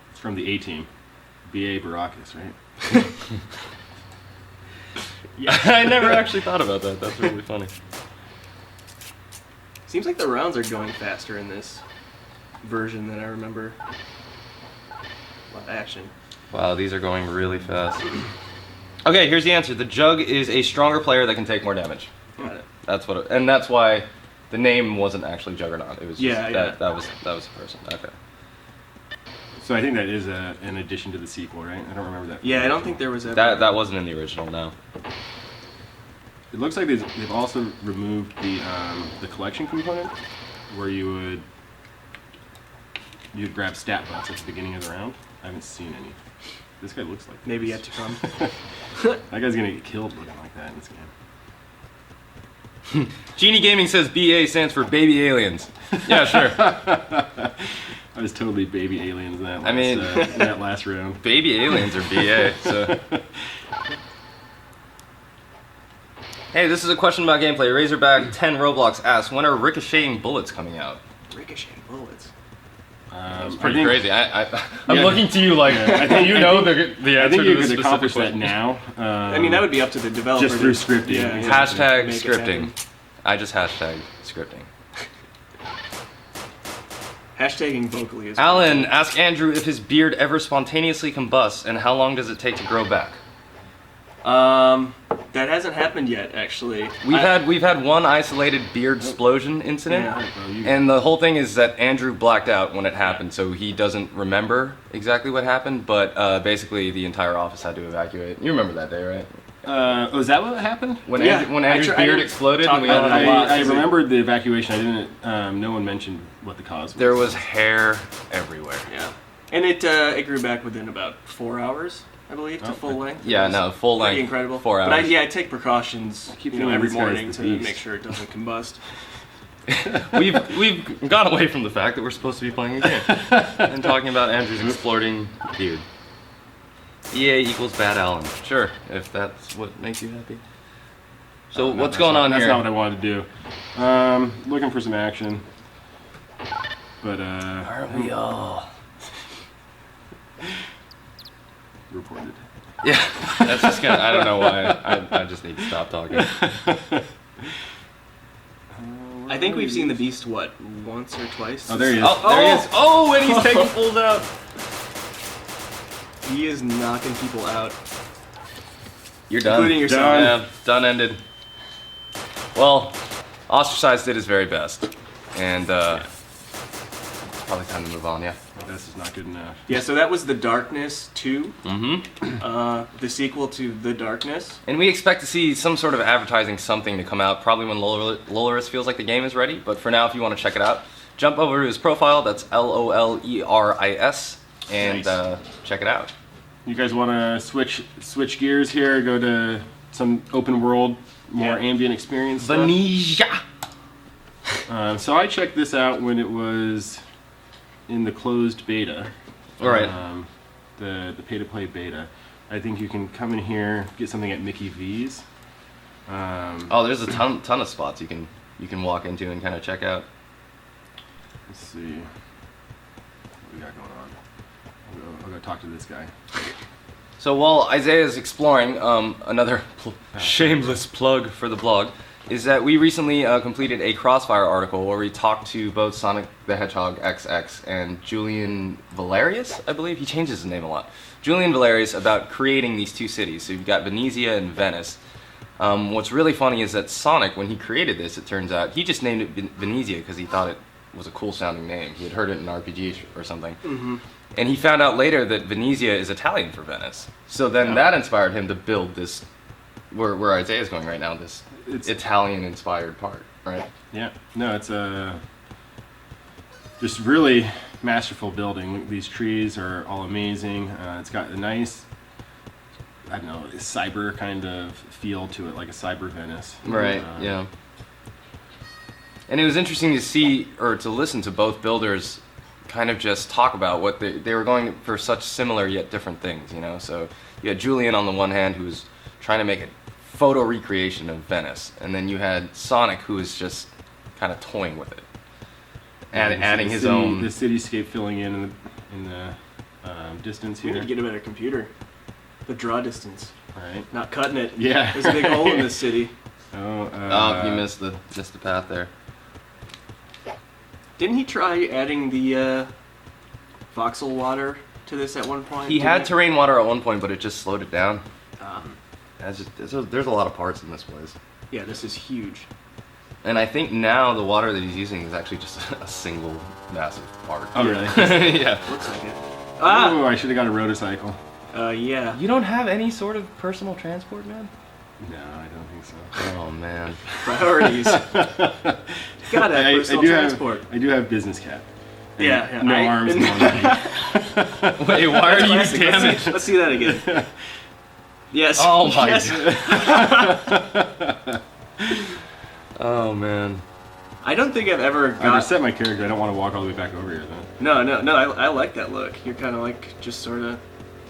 It's from the A team. BA Baracus, right? I never actually thought about that. That's really funny. Seems like the rounds are going faster in this version than I remember. A lot of action. Wow, these are going really fast. Okay, here's the answer. The Jug is a stronger player that can take more damage. Got it. That's what, and that's why the name wasn't actually Juggernaut. It was just Yeah, yeah. that was a person. Okay. So I think that is an addition to the sequel, right? I don't remember that. Yeah, I don't think there was ever. That wasn't in the original. No. It looks like they've also removed the collection component, where you'd grab stat buffs at the beginning of the round. I haven't seen any. This guy looks like Maybe this. yet to come. That guy's gonna get killed looking like that in this game. Genie Gaming says BA stands for Baby Aliens. Yeah, sure. I was totally baby aliens in that last, I mean- in that last round. Baby Aliens are BA. So. Hey, this is a question about gameplay. Razorback 10 Roblox asks, when are ricocheting bullets coming out? Ricocheting bullets. It's I pretty think- crazy. I'm Yeah. looking to you like I think you know the answer I think to you this could specific accomplish that question. now. I mean, that would be up to the developer. just through to- scripting. Yeah, yeah. Hashtag Make it scripting. happen. I just hashtag scripting. Hashtagging vocally is. Alan, ask Andrew if his beard ever spontaneously combusts and how long does it take to grow back? That hasn't happened yet, actually. We've had one isolated beard explosion incident, Yeah. and the whole thing is that Andrew blacked out when it happened, so he doesn't remember exactly what happened. But basically, the entire office had to evacuate. You remember that day, right? Is that what happened? When Yeah. Andrew's I beard didn't exploded, talk and we about all it had a lot. I remembered the evacuation. I didn't. No one mentioned what the cause was. there was hair everywhere. Yeah. And it grew back within about 4 hours, I believe, to Oh, full length. Yeah, It was no, full length. Pretty incredible. 4 hours. But I take precautions, keep you know, feeling every this guy's morning the to beast. make sure it doesn't combust. We've gone away from the fact that we're supposed to be playing a game and talking about Andrew's exploding beard. EA equals Bad Alan. Sure, if that's what makes you happy. So No, what's that's going not- on That's here? not what I wanted to do. Looking for some action. But Aren't we all? reported. Yeah, that's just gonna. I don't know why. I just need to stop talking. I think we've seen the Beast, what, once or twice? Oh, there he is. Oh, there he is. Oh, and he's taking fools out. He is knocking people out, You're done. including yourself. Yeah, done ended. Well, Ostracized did his very best. And probably time to move on, yeah. This is not good enough. Yeah, so that was The Darkness 2, Mm-hmm. the sequel to The Darkness. And we expect to see some sort of advertising something to come out, probably when Loleris feels like the game is ready. But for now, if you want to check it out, jump over to his profile, that's Loleris, and check it out. You guys want to switch gears here? Go to some open world, more ambient experience stuff? Venetia! So I checked this out when it was in the closed beta. All right. The pay-to-play beta. I think you can come in here, get something at Mickey V's. Oh, there's a ton of spots you can walk into and kind of check out. Let's see what we got going on. I'll go talk to this guy. So while Isaiah's exploring, another shameless plug for the blog is that we recently completed a Crossfire article where we talked to both Sonic the Hedgehog XX and Julian Valerius, I believe. He changes his name a lot. Julian Valerius about creating these two cities. So you've got Venezia and Venice. What's really funny is that Sonic, when he created this, it turns out, he just named it Venezia because he thought it was a cool sounding name. He had heard it in an RPG or something. Mm-hmm. And he found out later that Venezia is Italian for Venice. So then that inspired him to build this, where Isaiah's going right now, this Italian-inspired part, right? Yeah. No, it's a just really masterful building. Look, these trees are all amazing. It's got a nice, I don't know, cyber kind of feel to it, like a cyber Venice. Right, yeah. And it was interesting to see, or to listen to both builders kind of just talk about what they were going for such similar yet different things, you know? So you had Julian on the one hand who was trying to make a photo recreation of Venice, and then you had Sonic who was just kind of toying with it. And adding his own... The cityscape filling in the distance We here. need to get a better computer. The draw distance. Right. Not cutting it. Yeah. There's a big hole in this city. Oh, you missed the path there. Didn't he try adding the voxel water to this at one point? He had terrain water at one point, but it just slowed it down. Um, There's a lot of parts in this place. yeah, this is huge. And I think now the water that he's using is actually just a single massive part. Oh, really? Yeah. Looks like it. Oh, I should have got a rotocycle. Yeah. You don't have any sort of personal transport, man? No, I don't think so. Oh, man. Priorities. Gotta have personal transport. I do have business cap. And Yeah, no arms, no legs. Wait, why are you Classic. damaged? Let's see that again. Yes. Oh, my yes. God. Oh, man. I don't think I've ever I got... reset my character. I don't want to walk all the way back over here, though. No, I like that look. You're kind of like just sort of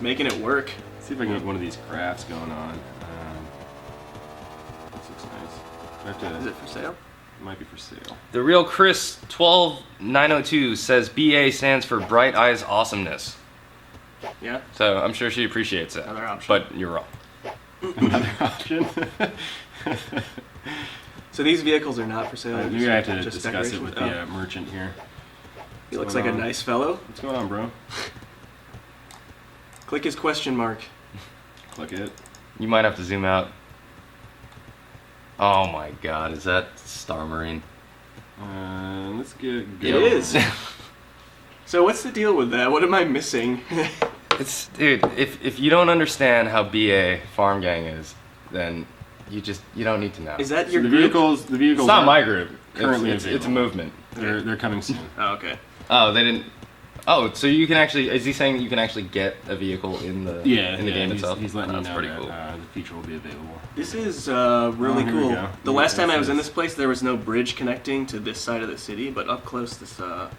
making it work. Let's see if I can get one of these crafts going on. This looks nice. I have to, Is it for sale? it might be for sale. The real Chris 12902 says BA stands for Bright Eyes Awesomeness. Yeah. So I'm sure she appreciates it. Another option. But you're wrong. Another option. So these vehicles are not for sale. Maybe I have to just discuss it with the decorations? merchant here. He looks like a nice fellow. What's going on, bro? Click his question mark. Click it. You might have to zoom out. Oh my God, is that Star Marine? Let's get. It is. So what's the deal with that? What am I missing? It's, dude, if you don't understand how BA Farm Gang is, then you don't need to know. Is that So your the group? vehicles. The vehicles. It's not are my group. currently It's a available. movement. They're coming soon. Oh, okay. Oh, they didn't. Oh, so you can actually? Is he saying that you can actually get a vehicle in the in the game itself? He's letting Oh, you that's know pretty that cool. the feature will be available. This is really here we cool. go. The Yeah, last time I this was in is- this place, there was no bridge connecting to this side of the city, but up close, this. I'm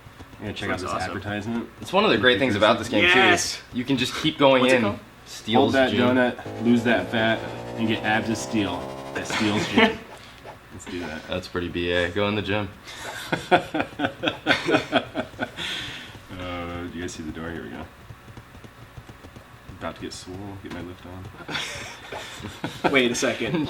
gonna check out Sounds this awesome. advertisement. It's one of the great things about this game Yes! too. You can just keep going What's it in. called? Steals Hold that June. donut, lose that fat, and get abs of steel. That steals you. Let's do that. That's pretty BA. Go in the gym. Do you guys see the door? Here we go. About to get swole. Get my lift on. Wait a second.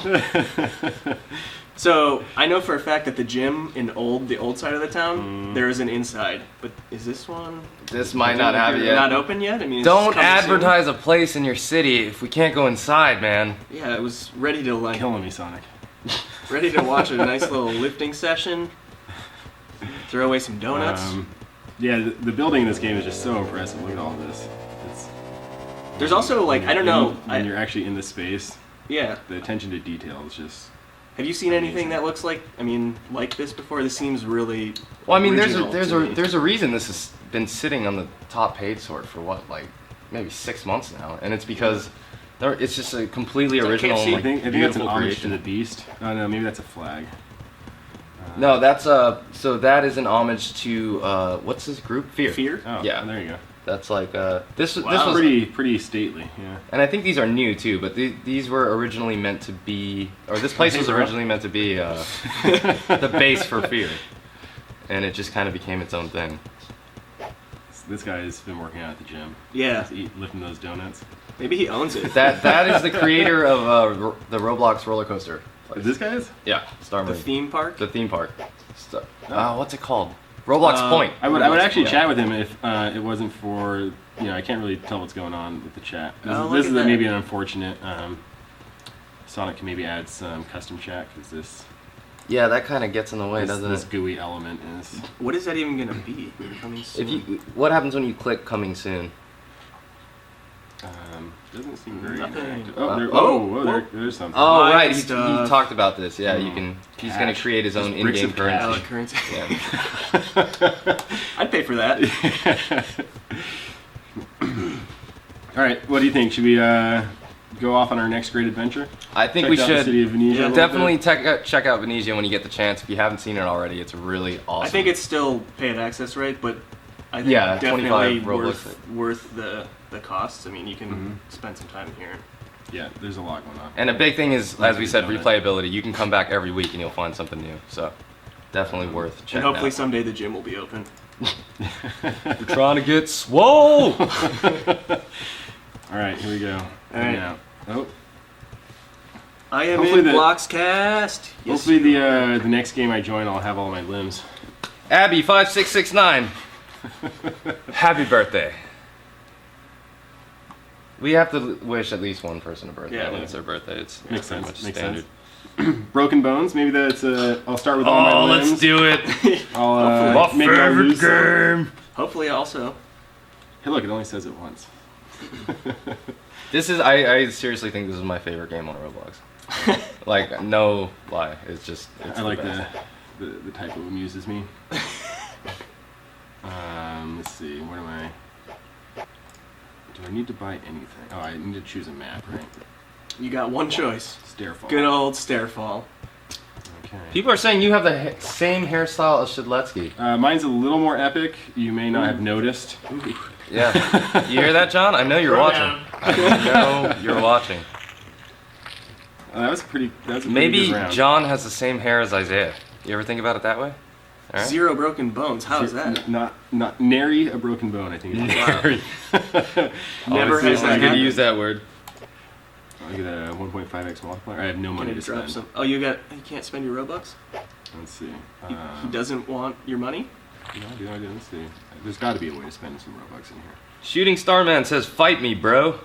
So I know for a fact that the gym in the old side of the town, there is an inside. But is this one This might not have it yet. not open yet? I mean, it's Don't coming advertise a place in your city if we can't go inside, man. soon. Yeah, I was ready to like Killing me, Sonic. ready to watch a nice little lifting session. Throw away some donuts. Yeah, the building in this game is just so impressive. Look at all this. It's, There's also like I don't know. when you're actually in the space, Yeah. the attention to detail is just. Have you seen anything that looks like like this before? This seems really. Well, I mean, original to me. there's a reason this has been sitting on the top paid sort for what, like maybe 6 months now, and it's because it's just a completely original, see. like, I think that's an beautiful homage to creation. the Beast. Oh no, maybe that's a flag. No, that's so that is an homage to what's this group? Fear. Fear? Oh, Yeah. there you go. That's like this was Pretty stately. Yeah. and I think these are new too, but these were originally meant to be, or this place was originally meant to be the base for Fear, and it just kind of became its own thing. This guy's been working out at the gym. Yeah. Just lifting those donuts. Maybe he owns it. That is the creator of the Roblox roller coaster. Is this guy's? Yeah, Star The Marine. theme park. The theme park. What's it called? Roblox Point. I would actually Yeah. chat with him if it wasn't for I can't really tell what's going on with the chat. Oh, look This at is that. maybe an unfortunate. Sonic can maybe add some custom chat because this Yeah, that kind of gets in the way, doesn't this it? gooey element is. What is that even gonna be? Coming soon. What happens when you click coming soon? Doesn't seem very Nothing. interactive. There's something. Oh, Mine right. He stuff. talked about this. Yeah, you can. He's going to Cash. create his own Just bricks in-game of cash. currency. currency. Yeah. I'd pay for that. All right, what do you think? Should we go off on our next great adventure? I think Check we out the should city of Venezia a little definitely bit? check out Venezia when you get the chance. If you haven't seen it already, it's really awesome. I think it's still paid access, right? But I think Yeah, definitely 25 worth the costs. I mean, you can spend some time here. Yeah, there's a lot going on. And a big thing is, as we said, Donut. replayability. You can come back every week and you'll find something new. So definitely worth checking And hopefully out. someday the gym will be open. We're trying to get swole. All right, here we go. right. Now, oh, I am Hopefully in the- Bloxcast. Yes, hopefully you the next game I join, I'll have all my limbs. Abby 5669. Happy birthday. We have to wish at least one person a birthday Yeah. when it's their birthday. It's Makes pretty sense. much Makes standard. sense. Broken Bones. Maybe that's. I'll start with all my Oh, limbs. let's do it. I'll, Hopefully. maybe I'll lose some. game. Hopefully, also. Hey, look, it only says it once. This is I seriously think this is my favorite game on Roblox. Like, no lie. It's just it's I like best. the typo amuses me. Let's see. What am I? Do I need to buy anything? Oh, I need to choose a map, right? You got one choice. Stairfall. Good old Stairfall. Okay. People are saying you have the same hairstyle as Shedletsky. Mine's a little more epic. You may not have noticed. Yeah. You hear that, John? I know you're watching. I know you're watching. That was pretty. That was a pretty Maybe good round. John has the same hair as Isaiah. You ever think about it that way? All right. 0 broken bones. How is that? Not nary a broken bone. I think. Never Honestly, has that I Good to happened. use that word. I get a 1.5x multiplier. I have no money Gonna to drop spend. some. Oh, you can't spend your Robux? Let's see. He doesn't want your money? No, I do. Let's see. There's got to be a way to spend some Robux in here. Shooting Starman says, "Fight me, bro."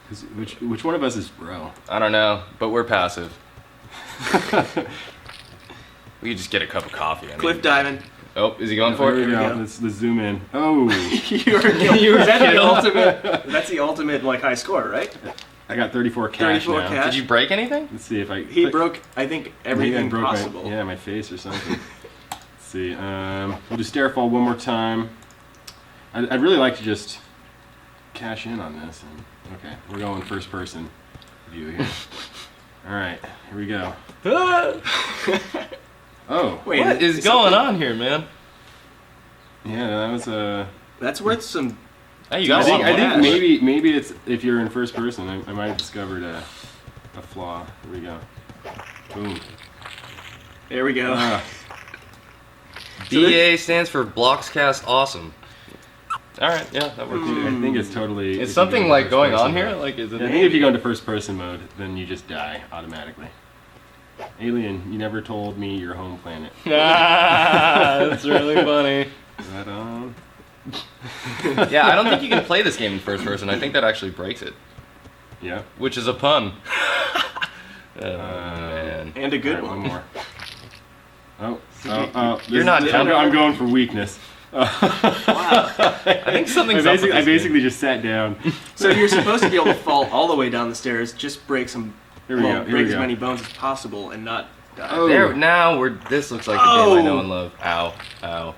'Cause which one of us is bro? I don't know, but we're passive. We could just get a cup of coffee. I mean. Cliff diving. Oh, is he going for There it? we go. go. Let's zoom in. Oh, That's the ultimate. That's the ultimate like high score, right? I got 34 cash 34 now. cash. Did you break anything? Let's see if I. He broke, I think, Maybe I everything broke possible. my face or something. Let's see. We'll do Stairfall one more time. I'd really like to just cash in on this. And, okay, we're going first person view here. All right, here we go. Oh, Wait, What is going on here, man? yeah, that was a. That's worth some. Hey, you I got a lot think, of I think cash. maybe it's if you're in first person. I might have discovered a flaw. Here we go. Boom. There we go. BA stands for Bloxcast Awesome. All right, yeah, that works. I think it's totally. if Is you something go like into going first on person here? mode. Like, is it? Yeah, I think if you go into first person mode, then you just die automatically. Alien, you never told me your home planet. That's really funny. Right on. Yeah, I don't think you can play this game in first person. I think that actually breaks it, Yeah. which is a pun. Man. And a good All right, one. one more. Oh. You're not I'm going for weakness. I think something's up with I this basically just sat down. So you're supposed to be able to fall all the way down the stairs, just break some, Here we go, here break we as go. many bones as possible, and not die. Oh. There, now we're. This looks like the game I know and love. Ow, ow.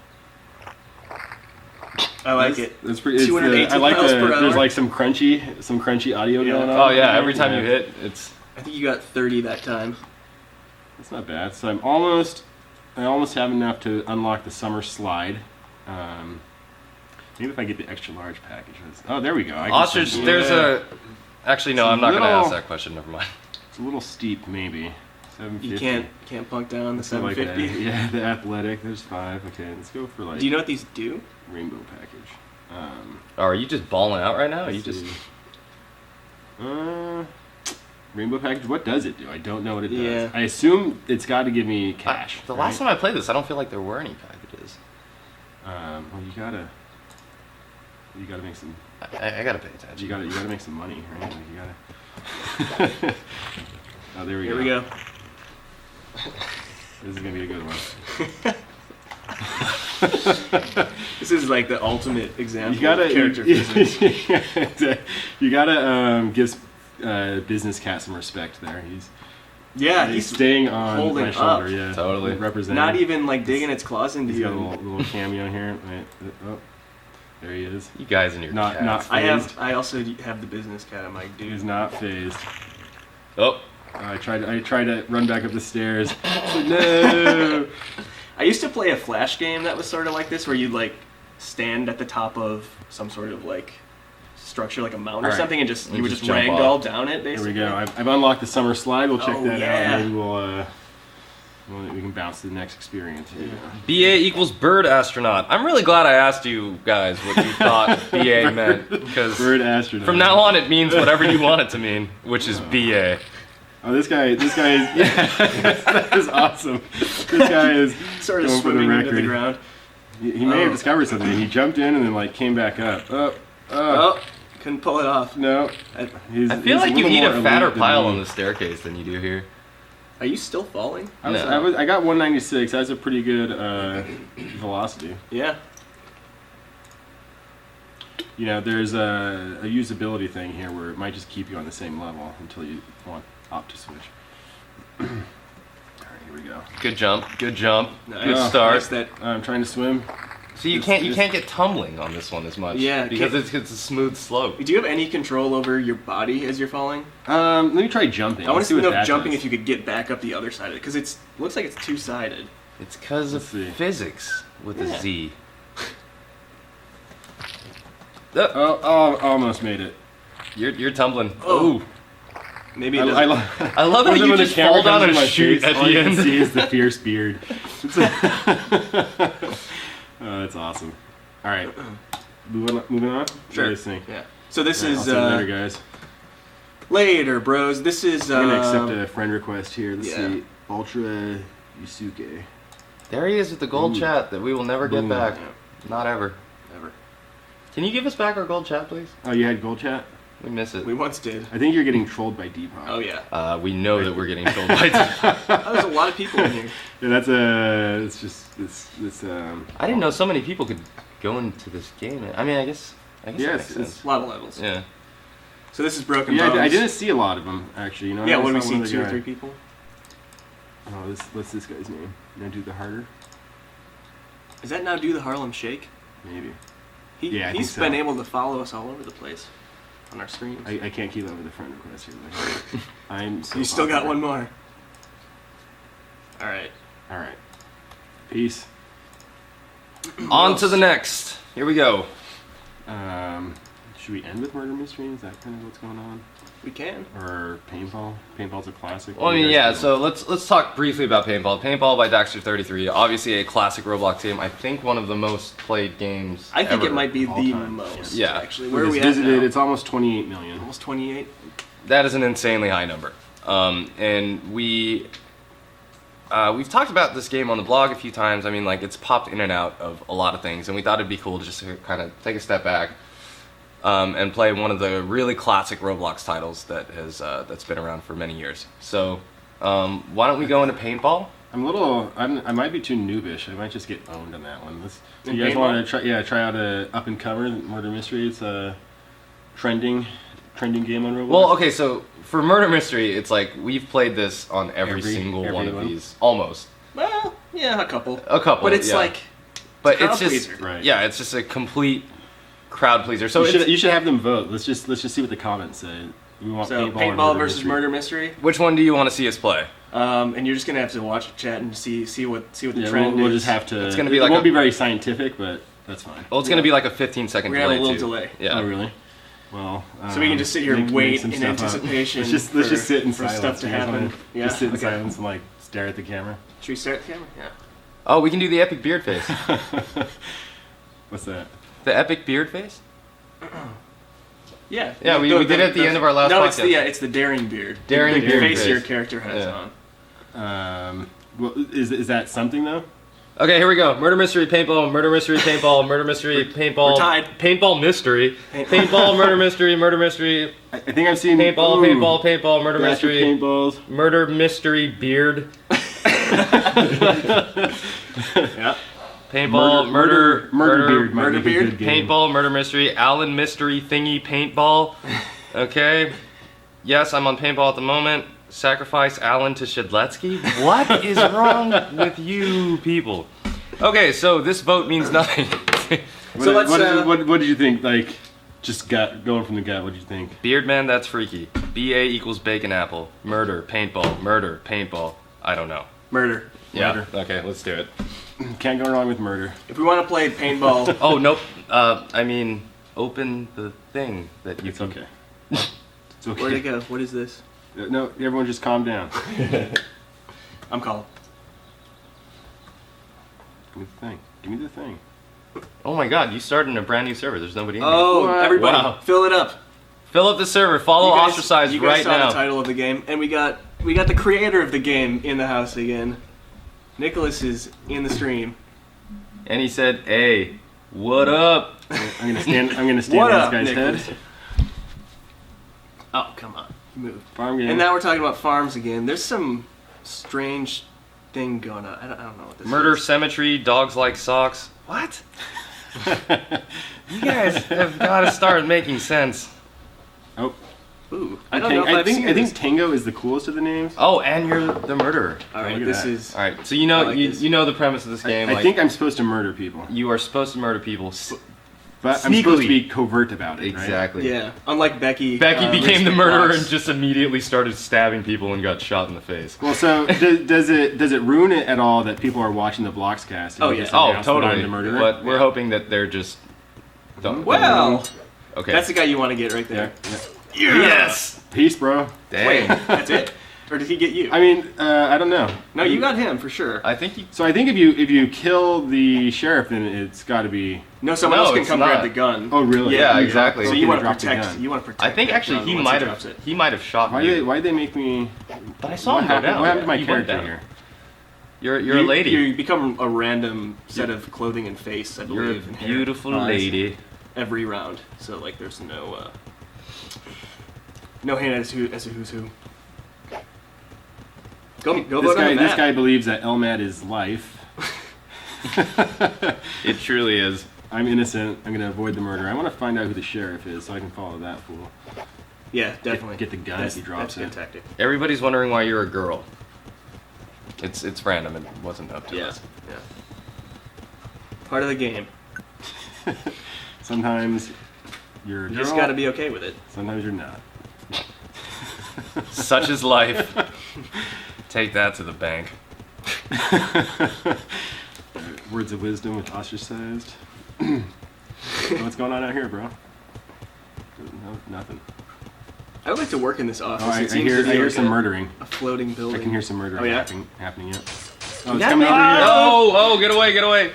I like it. That's pretty. It's 218 I like miles the. per hour. There's like some crunchy audio Yeah. going on. Oh yeah, every time you hit, it's. I think you got 30 that time. That's not bad. So I almost have enough to unlock the summer slide. Maybe if I get the extra large package. Oh, there we go. I can Ostrich, see- there's a. Actually, no, It's a I'm not gonna little- ask that question. Never mind. It's a little steep, maybe. 750. You can't plunk down the So like the- 750. yeah, the athletic. There's 5. Okay, let's go for like Do you know what these do? rainbow package. Oh, are you just balling out right now? Or you Let's just. see. Rainbow package. What does it do? I don't know what it does. Yeah. I assume it's got to give me cash. The last time I played this, I don't feel like there were any packages. Well, you gotta make some. I gotta pay attention. You gotta make some money, right? Like you gotta. Oh, there we Here go. we go. This is gonna be a good one. This is like the ultimate example You gotta of character physics. You gotta give business cat some respect there. Yeah, He's he's staying on holding my shoulder. up. Yeah, Totally. representing. not even like digging its claws into He's got a you. little cameo here. Wait, oh, there he is. You guys and your Not cats. phased. I also have the business cat. I'm like, dude. He's not phased. Oh, I tried to run back up the stairs. No. I used to play a Flash game that was sort of like this, where you'd like stand at the top of some sort of like structure, like a mountain or Alright. something, and And you would just just jump ragdoll off. down it. There Basically. we go. I've unlocked the summer slide. We'll check Oh, that yeah. out. Maybe we can bounce to the next experience. Here. BA equals bird astronaut. I'm really glad I asked you guys what you thought BA meant, because Bird astronaut. from now on it means whatever you want it to mean, which is BA. Oh, this guy is that is awesome. This guy is Sort of going for the swimming into the record. ground. He may have discovered something. He jumped in and then like came back up. Oh, couldn't pull it off. No. I feel like you need a fatter pile on the staircase than you do here. Are you still falling? I got 196. That's a pretty good velocity. Yeah. You know, there's a usability thing here where it might just keep you on the same level until you want opt to switch. All right, here we go. Good jump, good jump, Nice. good Oh, start. nice that. I'm trying to swim. So you can't get tumbling on this one as much. Yeah, because it's a smooth slope. Do you have any control over your body as you're falling? Let me try jumping. I want Let's to see know what if that jumping does. if you could get back up the other side of it, because it looks like it's two-sided. It's because of Let's see. physics with a Yeah. Z. Oh, almost made it. You're tumbling. Oh. Maybe it I, doesn't. I love how When you the just camera fall down comes and in my shoot face, at all the you can end. see is the fierce beard. Oh, that's awesome. All right, moving on. Sure. What do you think? Yeah. So this All right, I'll is see you later, guys. later, bros. This is. I'm gonna accept a friend request here. Let's yeah. see, Ultra Yusuke. There he is with the gold Ooh. chat that we will never get Boom. back. Not ever. Never. Can you give us back our gold chat, please? Oh, you had gold chat? We miss it. We once did. I think you're getting trolled by Depop. Oh yeah. We know that we're getting told by Oh, there's a lot of people in here. Yeah, that's a. It's just it's I didn't know so many people could go into this game. I mean, I guess that Yes, makes it's- sense. A lot of levels. Yeah. So this is Broken Yeah, Bones. I didn't see a lot of them actually. You know. Yeah, I what do we saw see? one of the 2 or guy- 3 people? Oh, what's this guy's name? Can I do the harder? Is that now Do the Harlem Shake? Maybe. He, Yeah, I think he's so. been able to follow us all over the place on our streams. I can't keep up with the friend request here. Like, I'm. So You still got popular. one more. All right. All right. Peace. On to the next. Here we go. Should we end with murder mystery? Is that kind of what's going on? We can. Or paintball? Paintball's a classic. Well, I mean, yeah. So let's talk briefly about Paintball. Paintball by Daxter33, obviously a classic Roblox game. I think one of the most played games. I think ever. it might be all the time. most. Yeah. Actually, Where where are we at visited, now? it's almost 28 million. Almost 28. That is an insanely high number. And we we've talked about this game on the blog a few times. I mean, like, it's popped in and out of a lot of things, and we thought it'd be cool to just kind of take a step back and play one of the really classic Roblox titles that's been around for many years. So, why don't we go into paintball? I might be too noobish. I might just get owned on that one. Do you guys paintball? want to try out a up and comer murder mystery? It's a trending game on Roblox. Well, okay, so for murder mystery, it's like we've played this on every single one of one? these, almost. Well, yeah, a couple. But it's yeah. like, But crowd it's just pleaser. Right. yeah, it's just a complete crowd pleaser. So you should have them vote. Let's just see what the comments say. We want so paintball, or paintball versus mystery. murder mystery. which one do you want to see us play? And you're just gonna have to watch the chat and see what the Yeah, trend we'll is. just have to. It's gonna be it like won't a- be very scientific, but that's fine. Well, it's going to be like a 15-second We're delay gonna have a little too. delay. Yeah. Oh, really? Well, So we can just sit here and make wait some in stuff up. anticipation. Let's for, just sit in for silence. stuff to You guys wanna happen. Yeah. Just sit in okay. silence and like stare at the camera. Should we start the camera? Yeah. Oh, we can do the epic beard face. What's that? The epic beard face? Yeah. Yeah, we did it at the end of our last no, podcast. it's the daring beard. Daring the beard face face. your character has Yeah. on. Well, is that something though? Okay, here we go. Murder mystery paintball, murder mystery paintball, murder mystery paintball. We're tied. Paintball mystery. Paintball, murder mystery, murder mystery. I think I've seen Paintball, ooh, paintball, paintball, murder graphic mystery. paintballs. Murder mystery beard. Yeah. Paintball, murder beard. might murder make a beard, good game. paintball, murder mystery, Allen mystery thingy paintball. Okay. Yes, I'm on paintball at the moment. Sacrifice Allen to Shedletsky? What is wrong with you people? Okay, so this vote means nothing. So let's, what did you think? Like, just going from the gut. What did you think? Beardman, that's freaky. BA equals bacon apple. Murder, paintball. I don't know. Murder. Yeah. Murder. Okay, let's do it. Can't go wrong with murder. If we want to play paintball, Oh, nope. I mean, open the thing that you It's can... okay. It's okay. where'd it go? What is this? No, everyone just calm down. I'm calling. Give me the thing. Oh my god, you started in a brand new server. There's nobody in here. Oh, What? everybody, Wow. fill it up. Fill up the server. Follow You guys- Ostracized you guys right saw now. the title of the game, and we got the creator of the game in the house again. Nicholas is in the stream. And he said, "Hey, what up?" I'm gonna stand What on this up, guy's Nicholas? head. Oh, come on, move. Farm game. And now we're talking about farms again. There's some strange thing going on. I don't know what this Murder is. cemetery, dogs like socks. What? You guys have got to start making sense. Oh, Ooh, I don't know if I've seen I think this. Tango is the coolest of the names. Oh, and you're the murderer. All right, Look at this that. is. All right, so you know I like this. you know the premise of this game. I like, think I'm supposed to murder people, you are supposed to murder people. but I'm supposed Sneakily. to be covert about it. Right? Exactly. Yeah, unlike Becky. Becky became the murderer Fox. and just immediately started stabbing people and got shot in the face. Well, so does it ruin it at all that people are watching the Bloxcast? Oh, yeah. Oh, totally. The murderer? But we're hoping that they're just. Well, Okay. that's the guy you want to get right Yeah, there. yeah. Yes. Peace, bro. Dang. That's it? Or did he get you? I mean, I don't know. No, you got him for sure. I think he. So I think if you kill the sheriff, then it's got to be. No, someone No, else can it's come not. grab the gun. Oh, really? Yeah, exactly. So Okay, you want to drop the protect. gun. You want to protect. I think that actually gun he once might drops have. it. He might have shot you. Why'd they make me? But I saw him go down. What happened to my He went character down. here? You're a lady. You become a random set of clothing and face, I You're a believe. and hair beautiful I see. lady. every round. So like, there's no hint as to who's who. Go This vote on guy, the this map. guy believes that Elmad is life. It truly is. I'm innocent. I'm gonna avoid the murder. I want to find out who the sheriff is so I can follow that fool. Yeah, definitely. Get the gun That's, if he drops that's a good it. tactic. Everybody's wondering why you're a girl. It's random. It wasn't up to Yeah, us. yeah. Part of the game. Sometimes you're a You girl. just got to be okay with it. Sometimes you're not. Such is life. Take that to the bank. Words of wisdom with ostracized. What's going on out here, bro? No, nothing. I would like to work in this office. Oh, I It seems hear to be like some a- murdering. A floating building. I can hear some murdering Oh, yeah? happening. Yep. Oh, it's That coming man- over here. Oh, get away, get away.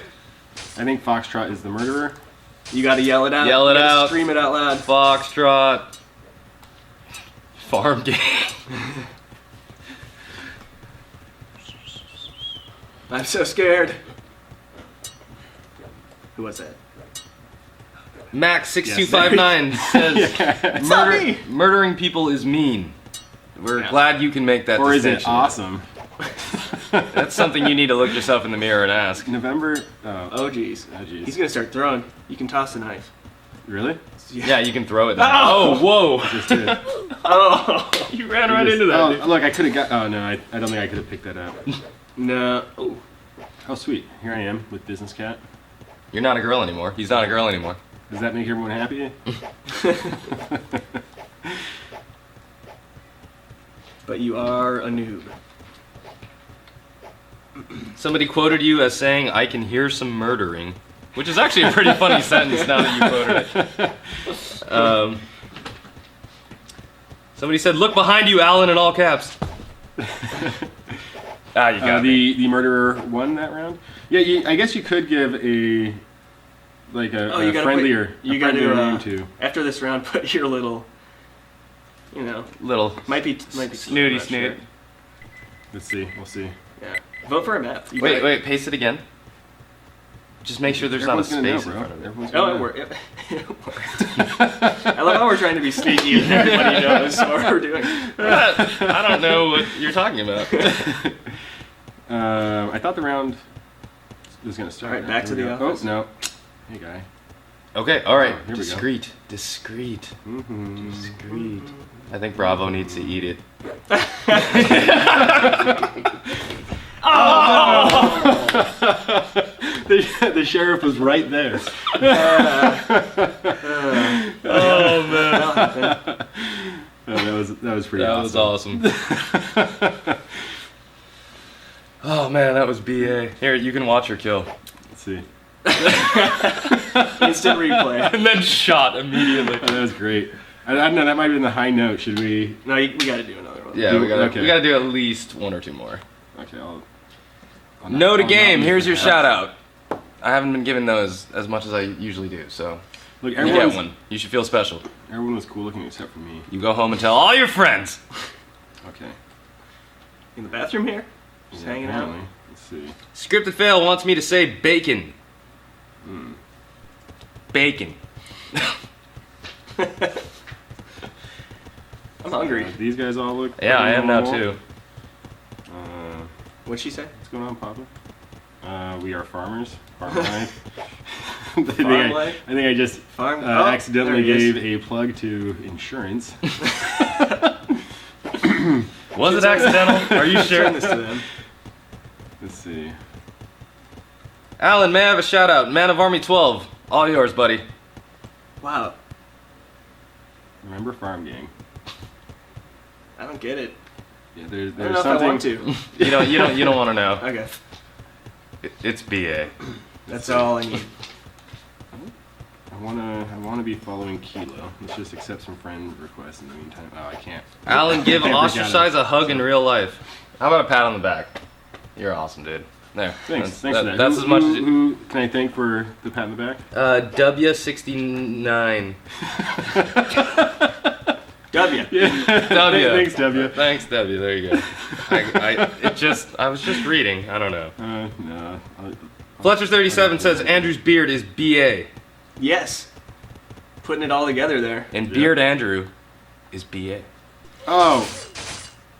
I think Foxtrot is the murderer. You got to yell it out. Yell it You gotta out. Scream it out loud. Foxtrot. Farm game. I'm so scared. Who was that? Max6259 says murdering people is mean. We're glad you can make that Or is it distinction. awesome? That's something you need to look yourself in the mirror and ask. November. Oh geez. Oh, geez. He's gonna start throwing. You can toss the knife. Really? Yeah, you can throw it now. Oh, whoa! Just did. Oh, you ran right into that. Oh, dude. look, I could have got. Oh no, I don't think I could have picked that up. No. Oh. Oh sweet, here I am with Business Cat. You're not a girl anymore. He's not a girl anymore. Does that make everyone happy? But you are a noob. Somebody quoted you as saying, "I can hear some murdering," which is actually a pretty funny sentence now that you quoted it. Somebody said, "Look behind you, Alan," in all caps. You got me. The murderer won that round. Yeah, I guess you could give a You gotta friendlier, you gotta name to. after this round. Put your little. You know, Little might be snooty I'm not snoot. sure. Let's see. We'll see. Yeah. Vote for a map. You Wait, gotta- wait, paste it again. Just make sure there's not a Everyone's space gonna in know, front of bro. it. Everyone's Oh, gonna it know. worked. It worked. I love how we're trying to be sneaky and everybody knows what we're doing. I don't know what you're talking about. I thought the round was gonna start. All right, back to Here we the go. office. Oh no. Hey guy. Okay, all right. Oh, here we go. Discreet, discreet, Mm-hmm. discreet. I think Bravo needs to eat it. The sheriff was right there. Oh man, Oh, that was pretty that awesome. was awesome. Oh man, that was BA. Here, you can watch her kill. Let's see. Instant replay. And then shot immediately. Oh, that was great. I don't know. That might have been the high note. Should we? No, we gotta do another one. Yeah, we Okay. gotta do at least one or two more. Okay. I'll No to I'll game. not Here's your use shout out. I haven't been giving those as much as I usually do, so Look, you everyone get one. You should feel special. Everyone was cool looking except for me. You go home and tell all your friends. Okay. In the bathroom here? Just Yeah, hanging out. apparently. Let's see. Scripted Fail wants me to say bacon. Bacon. I'm hungry. These guys all look. Yeah, I am now normal. too. What'd she say? What's going on, Papa? We are farmers. Farm life. I think Farm life? I think I just Farm. accidentally there he is. gave a plug to insurance. Was it accidental? Are you Turn sure? this to them. Let's see. Alan, may I have a shout out? Man of Army 12. All yours, buddy. Wow, Remember Farm Gang. I don't get it. Yeah, there's I don't know something. if I want to. You don't want to know. Okay, It's BA. that's all I need. I wanna be following Kilo. Let's just accept some friend requests in the meantime. Oh, I can't. Alan, give I forgot Ostracize it. a hug in real life. How about a pat on the back? You're awesome, dude. There. Thanks. Thanks for that. That's Who- as much who, as you. Who can I thank for the pat in the back? W69. W. W. Thanks, W. Thanks, W. There you go. I was just reading. I don't know. No. Fletcher37 says Andrew's beard is BA. Yes. Putting it all together there. And Beard Andrew is BA. Oh.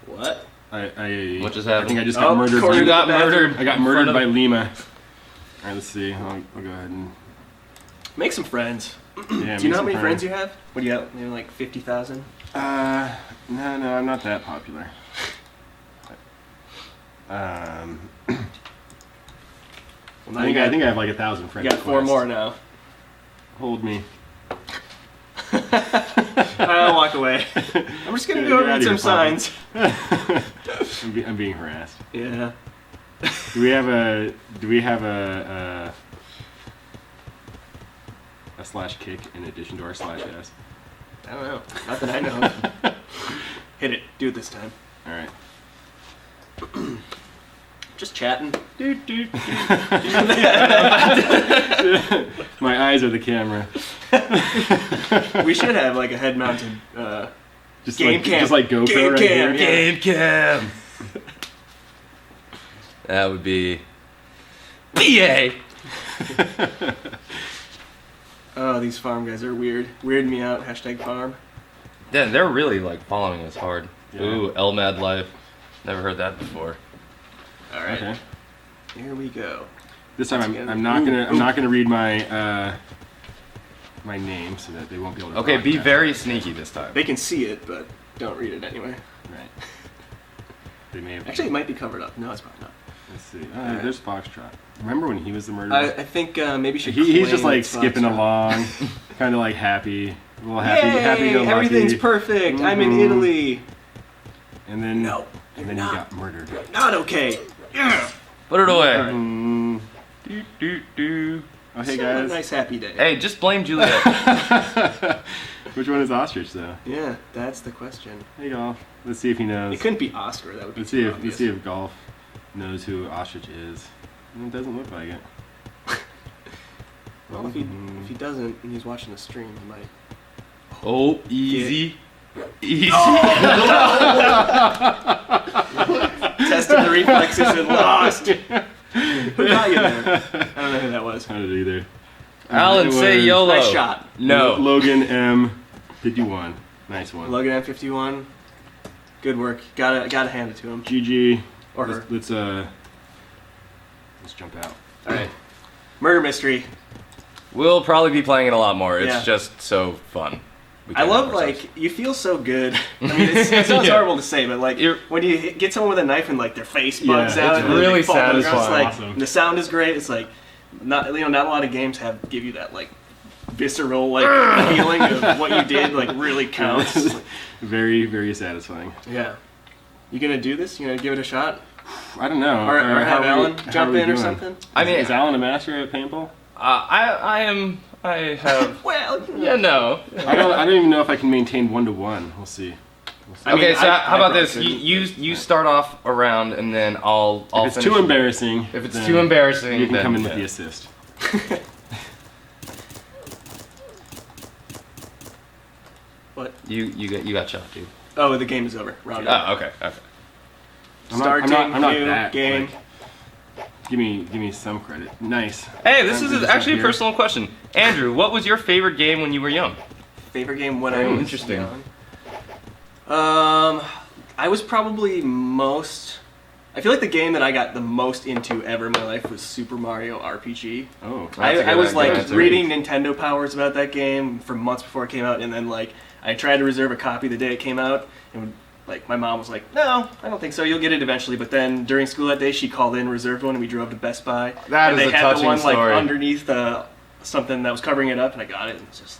What? What just I happened? think I just got murdered. Corey You got in the bathroom. murdered. I got in front murdered of- by Lima. All right, let's see. I'll go ahead and. Make some friends. Yeah, Do you know how many friends you have? What do you have? Maybe like 50,000? No, I'm not that popular. Well, now I think I have like 1,000 friends. you got 4 more now. Hold me. I'll walk away. I'm just gonna Get go out read of some here, Papa. signs. I'm being harassed. Yeah. Do we have a slash kick in addition to our slash s? I don't know. Not that I know of. Hit it. Do it this time. All right. Just chatting. My eyes are the camera. We should have like a head-mounted Just game like, cam. Just like GoPro Game right cam, here. yeah. Game cam. That would be BA. Oh, these farm guys are weird. Weird me out. Hashtag farm. Yeah, they're really like following us hard. Yeah. Ooh, Elmad Life. Never heard that before. All right. Okay. Here we go. This time Together. I'm not Ooh. gonna read my my name so that they won't be able to. Okay, be broadcast. very sneaky this time. They can see it, but don't read it anyway. Right. They may have. Actually, it might be covered up. No, it's probably not. Let's see. Alright. There's Foxtrot. Remember when he was the murderer? I think maybe you should. He's just claim like it's skipping Foxtrot. along, kind of like happy, a little happy, Yay! happy go lucky. Everything's perfect. I'm in Mhm. Italy. And then No, and then you're he not. got murdered. Not okay. Yeah. Put it away. Mm. Do, do, do. Oh hey Let's have a guys. nice happy day. Hey, just blame Juliet. Which one is ostrich though? Yeah, that's the question. Hey y'all. Let's see if he knows. It couldn't be Oscar. That would be Let's see if obvious. Golf knows who ostrich is. It doesn't look like it. Well, if he doesn't and he's watching the stream, he might. Oh, easy. Easy. Tested the reflexes and lost. Who got you there? I don't know who that was. I don't either. Alan, It say was YOLO. Nice shot. No. Logan M51. Nice one. Logan M51. Good work. Gotta hand it to him. GG. Or her. Let's jump out. All right. Murder mystery. We'll probably be playing it a lot more. It's Yeah. just so fun. We I can't love help ourselves. like you feel so good. I mean, it sounds Yeah. horrible to say, but like You're- when you get someone with a knife and like their face bugs Yeah, out, it's and then they really fall to the ground, it's satisfying. like Awesome. the sound is great. It's like not a lot of games give you that like visceral like feeling of what you did like really counts. It's like, Very, very satisfying. yeah. You gonna do this? You gonna give it a shot? I don't know. Or have how are Alan we jump in or doing? something? I mean, is Alan a master at paintball? I have. Well, Yeah, no. I don't even know if I can maintain 1-to-1. We'll see. I mean, Okay, so I how about probably this? couldn't. You start off a round, and then I'll If it's finish too it. embarrassing, If it's then too embarrassing, you can then, come in with yeah. the assist. What? You got shot, dude. Oh, the game is over. Round over. Oh, okay. Starting I'm not new that, game. like, give me some credit. Nice. Hey, this I'm is just actually up a here. personal question. Andrew, what was your favorite game when you were young? Favorite game when I was interesting. young? I was probably most. I feel like the game that I got the most into ever in my life was Super Mario RPG. Oh, That's a good I was answer. like That's a reading Nintendo Powers about that game for months before it came out, and then like I tried to reserve a copy the day it came out, and like my mom was like, "No, I don't think so. You'll get it eventually." But then during school that day, she called in, reserved one, and we drove to Best Buy. That and is they a had the touching one story. like underneath something that was covering it up, and I got it, and it's just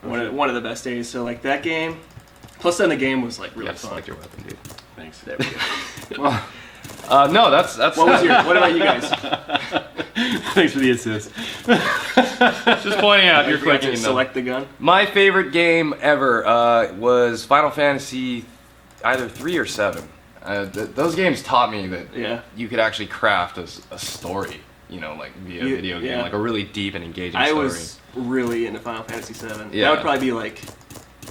like one of the best days. So like that game, plus then the game was like You really gotta fun. select your weapon, dude. thanks. There we go. Well, No, that's. What was your? What about you guys? thanks for the assist. Just pointing out I you're forgot clicking. to select the gun. My favorite game ever was Final Fantasy, either 3 or 7. Those games taught me that Yeah. you could actually craft a story, like via You- video game, yeah. like a really deep and engaging I story. was really into Final Fantasy VII. Yeah. That would probably be like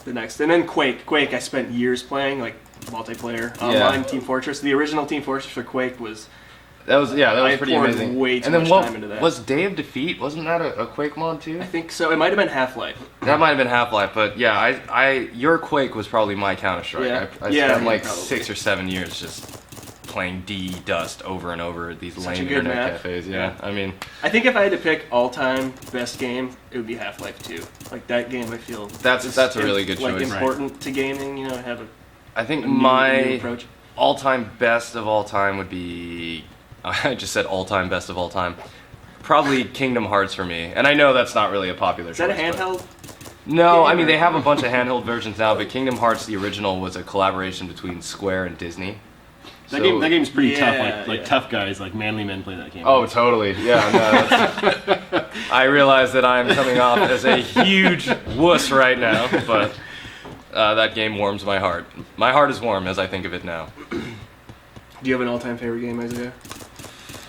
the next. And then Quake. Quake, I spent years playing, like multiplayer, online Team Fortress. The original Team Fortress for Quake was. That was I pretty poured amazing. way too and then much what time into that. was Day of Defeat? Wasn't that a Quake mod too? I think so. It might have been Half-Life. That might have been Half-Life, but yeah, your Quake was probably my Counter-Strike. Yeah. I Yeah, spent yeah, like probably. 6 or 7 years just playing Dust over and over at these Such a lame good internet map. cafes. Yeah, Yeah. I mean, I think if I had to pick all-time best game, it would be Half-Life 2. Like that game, I feel That's is a really good like choice. important to gaming. Have a I think new my approach. all-time best of all time would be. I just said all-time best of all time. Probably Kingdom Hearts for me, and I know that's not really a popular. Is that a choice, but- handheld? No, I game mean or- they have a bunch of handheld versions now, but Kingdom Hearts the original was a collaboration between Square and Disney. That game's pretty Yeah, tough. Like yeah. tough guys, like manly men play that game. Oh, totally. Yeah. No, that's- I realize that I'm coming off as a huge wuss right now, but that game warms my heart. My heart is warm as I think of it now. Do you have an all-time favorite game, Isaiah?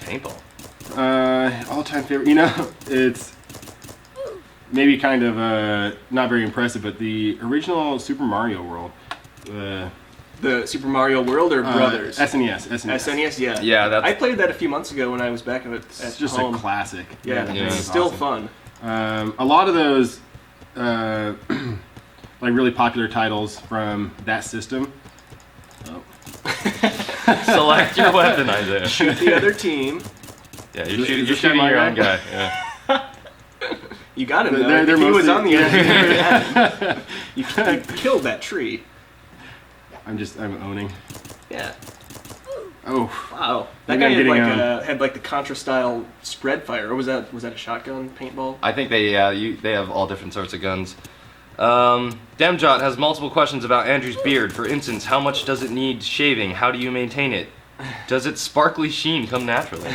Paintball. All-time favorite. It's maybe kind of not very impressive, but the original Super Mario World. The Super Mario World or Brothers? SNES. SNES, yeah. Yeah, that's- I played that a few months ago when I was back at It's just home. a classic. Yeah, Yeah, it's it's still awesome. fun. A lot of those, like really popular titles from that system. Select your weapon, Isaiah. Shoot the other team. Yeah, Is you're this shooting my your guy? own guy. Yeah. You got him, though. They're He was mostly- on the other team. You killed that tree. I'm owning. Yeah. Oh, Wow. That Maybe guy I'm had getting, had like the Contra style spread fire. Or was that a shotgun paintball? I think they have all different sorts of guns. Demjot has multiple questions about Andrew's beard. For instance, how much does it need shaving? How do you maintain it? Does its sparkly sheen come naturally?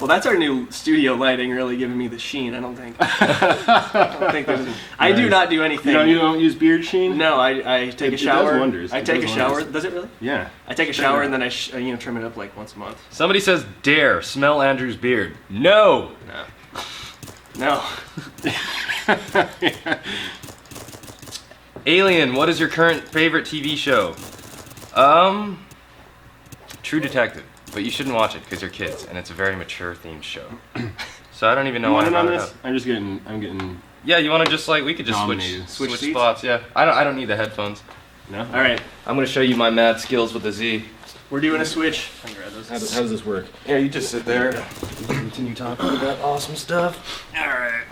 Well, that's our new studio lighting really giving me the sheen. I don't think. I don't think there's. I do Nice. not do anything. you don't use beard sheen? No, I take It a does shower. wonders. I It take a does shower. wonders. Does it really? Yeah. I take a shower and then I trim it up like once a month. Somebody says, dare, smell Andrew's beard. No! No. Alien, what is your current favorite TV show? True Detective. But you shouldn't watch it because you're kids, and it's a very mature themed show. So I don't even know You why I want in on brought it this? up. I'm getting. Yeah, you want to just we could just Dominated. switch Switch seats? spots. Yeah, I don't need the headphones. No. All right, I'm gonna show you my mad skills with the Z. we're doing a switch. How does this work? Yeah, you just sit there. Continue talking about awesome stuff. All right.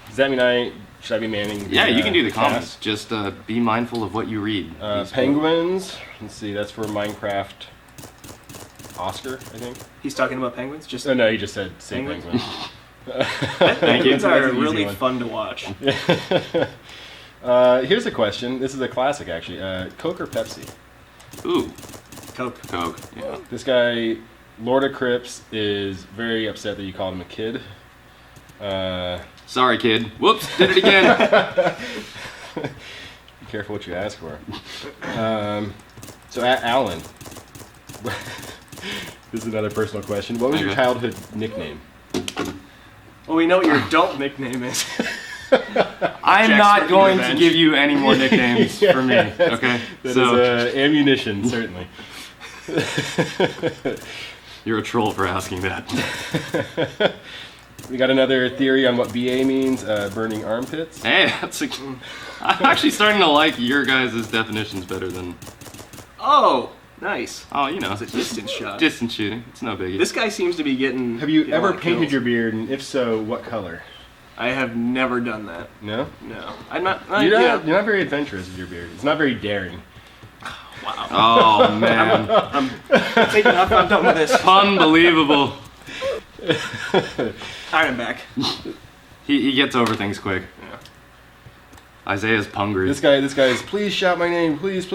Does that mean should I be manning? Yeah, you can do the cast? comments. Just be mindful of what you read. These- Penguins. Let's see. That's for Minecraft. Oscar, I think. He's talking about penguins. Just Oh no, he just said say Penguins? penguins. penguins are That's an easy really one. fun to watch. Here's a question. This is a classic, actually. Coke or Pepsi? Ooh, Coke. Coke. Yeah. This guy, Lord of Crips, is very upset that you called him a kid. Sorry, kid. Whoops, did it again. Be careful what you ask for. So, Alan, this is another personal question. What was your Okay. childhood nickname? Well, we know what your adult nickname is. I'm Jack's not Revenge. going to give you any more nicknames for me. Okay, That so is ammunition, certainly. you're a troll for asking that. We got another theory on what BA means, burning armpits. Hey, I'm actually starting to like your guys' definitions better than. Oh, nice. Oh, you know, It's a distance shot. distance shooting. It's no biggie. This guy seems to be getting. Have you getting a ever lot of painted kills. your beard, and if so, what color? I have never done that. No? No, I'm not. You're yeah. not very adventurous with your beard. It's not very daring. Wow. Oh man, I'm taking off. I'm done with this. unbelievable. All right, I'm back. He gets over things quick. Isaiah's hungry. This guy is, please shout my name, please,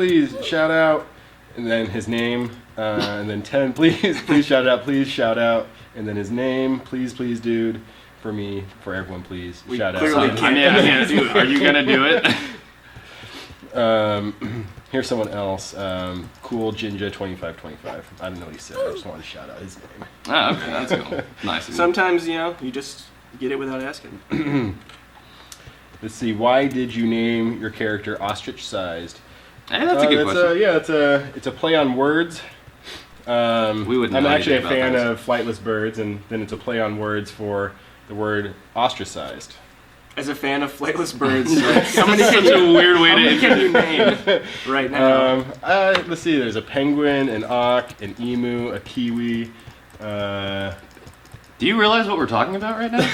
shout out. And then his name, and then 10, please shout out, and then his name, please, dude, for me, for everyone, please, We shout out. clearly Simon. can't- I can't do it. Are you gonna do it? Here's someone else, Cool Jinja 2525. I don't know what he said, I just wanted to shout out his name. Oh, okay, that's cool. Nice. of you. Sometimes you just get it without asking. Let's see, why did you name your character ostrich-sized? Hey, that's a good question. It's a play on words. We wouldn't I'm know actually a anything fan about of flightless birds, and then it's a play on words for the word ostracized. As a fan of flightless birds, how many Such a weird way how to many can you name right now? Let's see. There's a penguin, an auk, an emu, a kiwi. Do you realize what we're talking about right now?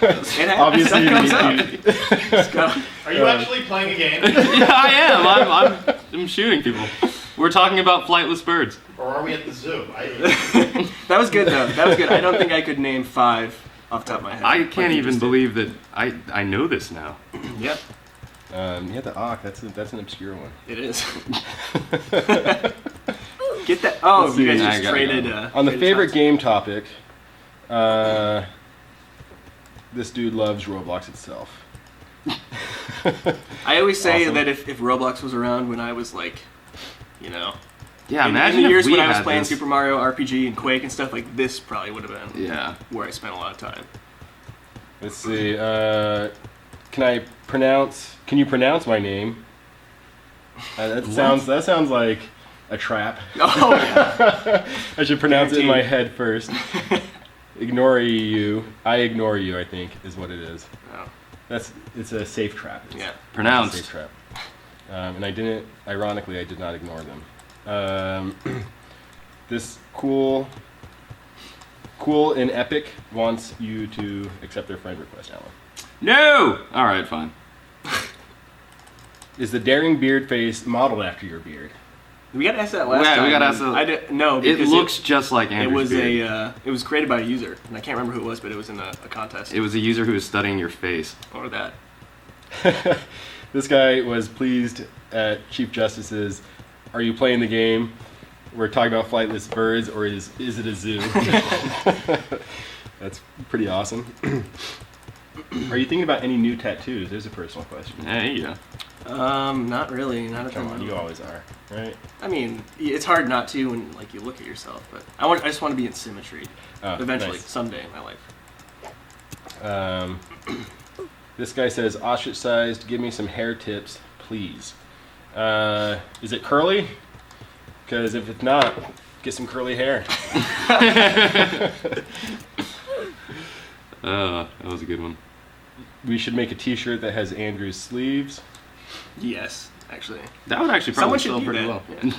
It Obviously, comes up. Let's go. Are you actually playing a game? Yeah, I am. I'm shooting people. We're talking about flightless birds. Or are we at the zoo? That was good though. That was good. I don't think I could name 5 off the top of my head. I like can't you even just did. believe that I know this now. Yep, Yeah, the auk. That's an obscure one. it is. Get that. Oh, Let's you guys see. just I gotta traded. go. On the traded favorite shots. game topic, this dude loves Roblox itself. I always say Awesome. that if Roblox was around when I was like, Yeah, in imagine the years if we when I was had playing this. Super Mario RPG and Quake and stuff, like this probably would have been Yeah. where I spent a lot of time. Let's see. Can you pronounce my name? That sounds like a trap. Oh yeah. I should pronounce it in my Guaranteed. head first. Ignore you. I ignore you, I think, is what it is. Oh. It's a safe trap. Yeah. It's a Pronounced. safe trap. And ironically, I did not ignore them. This cool and epic wants you to accept their friend request, Alan. No! Alright, fine. Is the daring beard face modeled after your beard? We got asked that last Yeah, time. we got and asked that- I did no It because looks just like it Andrew's was beard. it was created by a user, and I can't remember who it was, but it was in a contest. It was a user who was studying your face. Or that. This guy was pleased at Chief Justice's, "Are you playing the game? We're talking about flightless birds, or is it a zoo?" That's pretty awesome. Are you thinking about any new tattoos? There's a personal question. There you go. Not really. Not at the Come on, moment. you always are, right? I mean, it's hard not to when like you look at yourself, but I just want to be in symmetry. Oh, Eventually, nice. someday in my life. This guy says, "Ostracized, give me some hair tips, please." Is it curly? Because if it's not, get some curly hair. That was a good one. We should make a T-shirt that has Andrew's sleeves. Yes, actually. That would actually Someone probably should sell do pretty that. well.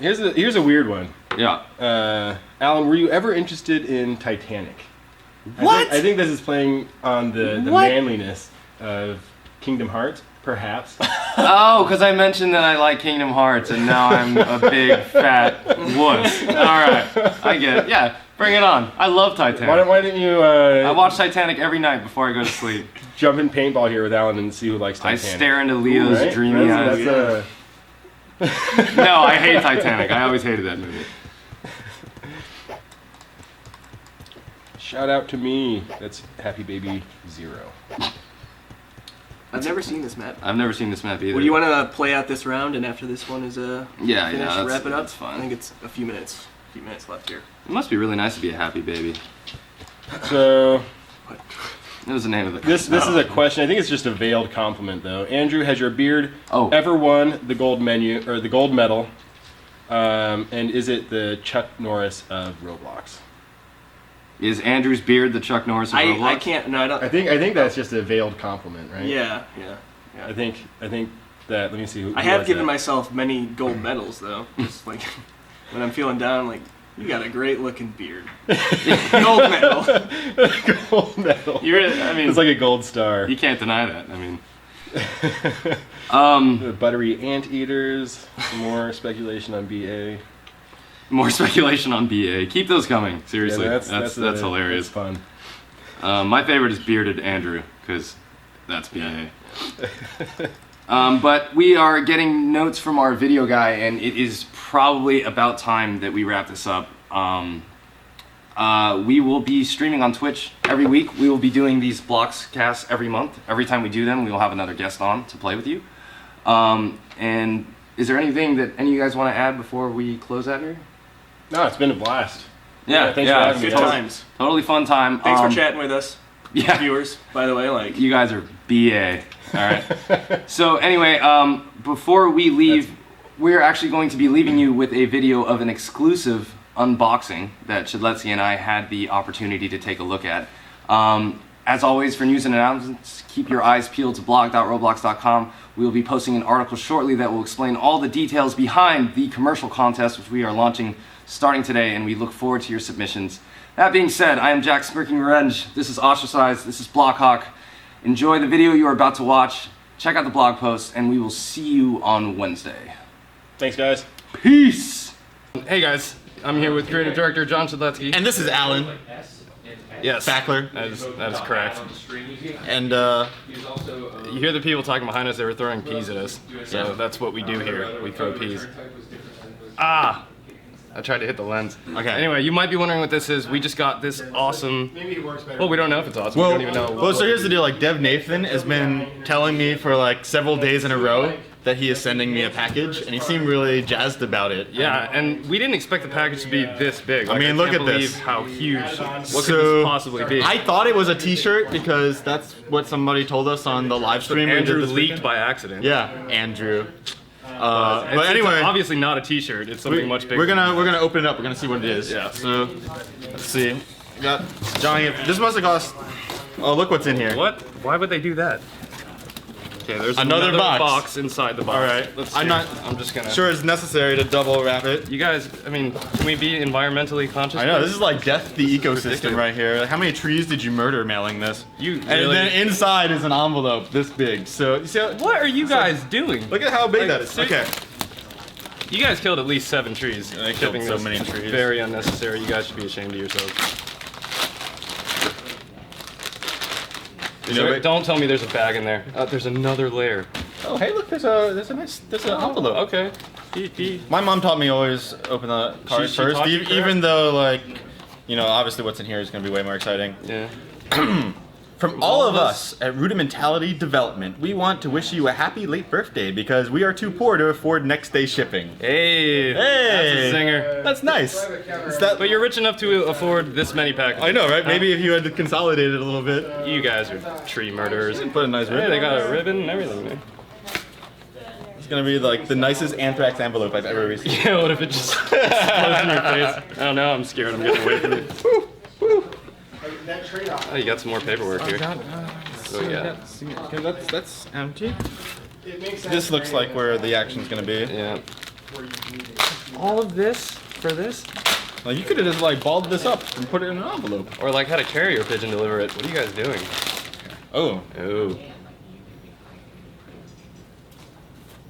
Yeah. Here's a weird one. Yeah. Alan, were you ever interested in Titanic? What? I think this is playing on the What? manliness of Kingdom Hearts, perhaps. Oh, because I mentioned that I like Kingdom Hearts, and now I'm a big fat wuss. All right, I get it. Yeah, bring it on. I love Titanic. Why didn't you I watch Titanic every night before I go to sleep. jump in paintball here with Alan and see who likes I Titanic? stare into Leo's Right? dreamy eyes. That's No, I hate Titanic. I always hated that movie. shout out to me. That's Happy Baby 0. I've never seen this map. I've never seen this map either. Would you want to play out this round, and after this one is Yeah, finished, that's, wrap it up? that's fine. I think it's a few minutes left here. It must be really nice to be a happy baby. So That was the name of it. this is a question. I think it's just a veiled compliment, though. Andrew, has your beard ever won the gold medal? And is it the Chuck Norris of Roblox? Is Andrew's beard the Chuck Norris of Roblox? I can't. No, I don't. I think that's just a veiled compliment, right? Yeah. I think that. Let me see. Who I have has given that. myself many gold medals though. Just like when I'm feeling down, like you got a great looking beard. Gold medal. gold medal. I mean, It's like a gold star. you can't deny that. I mean, The buttery anteaters. Some more speculation on BA. more speculation on BA. Keep those coming. Seriously, Yeah, that's hilarious. That's fun. My favorite is Bearded Andrew, because that's BA. But we are getting notes from our video guy, and it is probably about time that we wrap this up. We will be streaming on Twitch every week. We will be doing these blocks casts every month. Every time we do them, we will have another guest on to play with you. And is there anything that any of you guys want to add before we close out here? No, it's been a blast. Yeah, thanks for having me. Good guys. times. Totally fun time. Thanks for chatting with us, Yeah. viewers. By the way, like You guys are BA. All right. So anyway, before we leave, we're actually going to be leaving you with a video of an exclusive unboxing that Shadletsky and I had the opportunity to take a look at. As always, for news and announcements, keep your eyes peeled to blog.roblox.com. We will be posting an article shortly that will explain all the details behind the commercial contest, which we are launching starting today, and we look forward to your submissions. That being said, I am Jack Smirking Revenge. This is Ostracized. This is Blockhawk. Enjoy the video you are about to watch. Check out the blog post, and we will see you on Wednesday. Thanks, guys. Peace! Hey guys, I'm here with creative director John Shadletsky. And this is Alan Yes, Fackler. that is correct. And You hear the people talking behind us, they were throwing peas at us. So Yeah. that's what we do here. We throw peas. Ah! I tried to hit the lens. Okay. Anyway, you might be wondering what this is. We just got this awesome... Well, we don't know if it's awesome. We don't even know. Well, so here's the deal. Like, Dev Nathan has been telling me for like several days in a row that he is sending me a package, and he seemed really jazzed about it. Yeah, and we didn't expect the package to be this big. I mean, look can't at believe this. how huge. What could So, this possibly be? I thought it was a T-shirt because that's what somebody told us on the live stream. we did Andrew this leaked weekend. by accident. Yeah, Andrew. But anyway, obviously not a T-shirt. It's something much bigger. we're gonna open it up. We're gonna see what it is. Yeah. So let's see. We got giant. This must have cost. Oh, look what's in here. What? Why would they do that? Okay, there's Another box. inside the box. All right. I'm just gonna. Sure, it's necessary to double wrap it. You guys, I mean, can we be environmentally conscious? I know, this is like death to the ecosystem ridiculous. right here. Like, how many trees did you murder mailing this? You And really- then inside is an envelope this big. So you see how, What are you guys doing? look at how big Like, that is. Okay. You guys killed at least 7 trees. I killed Shipping so this. many trees. Very unnecessary. You guys should be ashamed of yourselves. Don't tell me there's a bag in there. There's another layer. Oh, hey, look, there's an envelope. Okay. My mom taught me always open the card She first, taught you correct? even though like, you know, obviously what's in here is going to be way more exciting. Yeah. From all of us at Rudimentality Development, we want to wish you a happy late birthday because we are too poor to afford next day shipping. Hey. That's a zinger. That's nice. It's that, But you're rich enough to afford this many packages. I know, right? Maybe if you had to consolidate it a little bit. You guys are tree murderers. Put a nice Hey, ribbon. they got a ribbon and everything, man. It's gonna be like the nicest anthrax envelope I've ever received. Yeah, what if it just explodes in your face? I don't know, I'm scared. I'm getting away from it. Oh, you got some more paperwork here. Oh, yeah. Okay, that's empty. This looks like where the action's gonna be. Yeah. All of this for this? Like you could have just like balled this up and put it in an envelope. Or like had a carrier pigeon deliver it. What are you guys doing? Oh, Oh.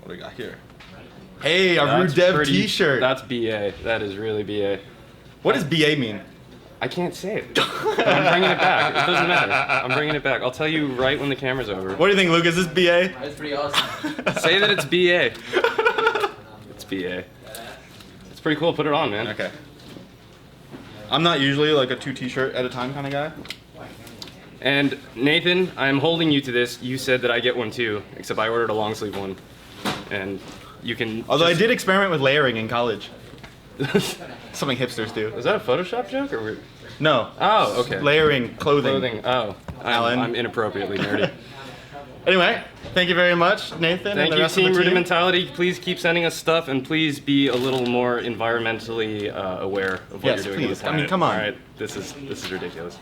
what do we got here? Hey, a Rude That's Dev pretty- T-shirt. That's BA. That is really BA. What does BA mean? I can't say it. But I'm bringing it back. It doesn't matter. I'm bringing it back. I'll tell you right when the camera's over. What do you think, Luke? Is this BA? That's pretty awesome. Say that it's BA. It's BA. It's pretty cool. Put it on, man. Okay. I'm not usually like a 2 T-shirt at a time kind of guy. And Nathan, I'm holding you to this. You said that I get one too, except I ordered a long sleeve one. And you can. Although I just- did experiment with layering in college. Something hipsters do. Was that a Photoshop joke or? No. Oh, okay. Layering clothing. Clothing. Oh, Alan. I'm inappropriately nerdy. Anyway, thank you very much, Nathan. Thank and the you, rest Team of the team. Rudimentality. Please keep sending us stuff, and please be a little more environmentally aware of what Yes, you're doing. please. On the I mean, planet. come on. All right, this is ridiculous.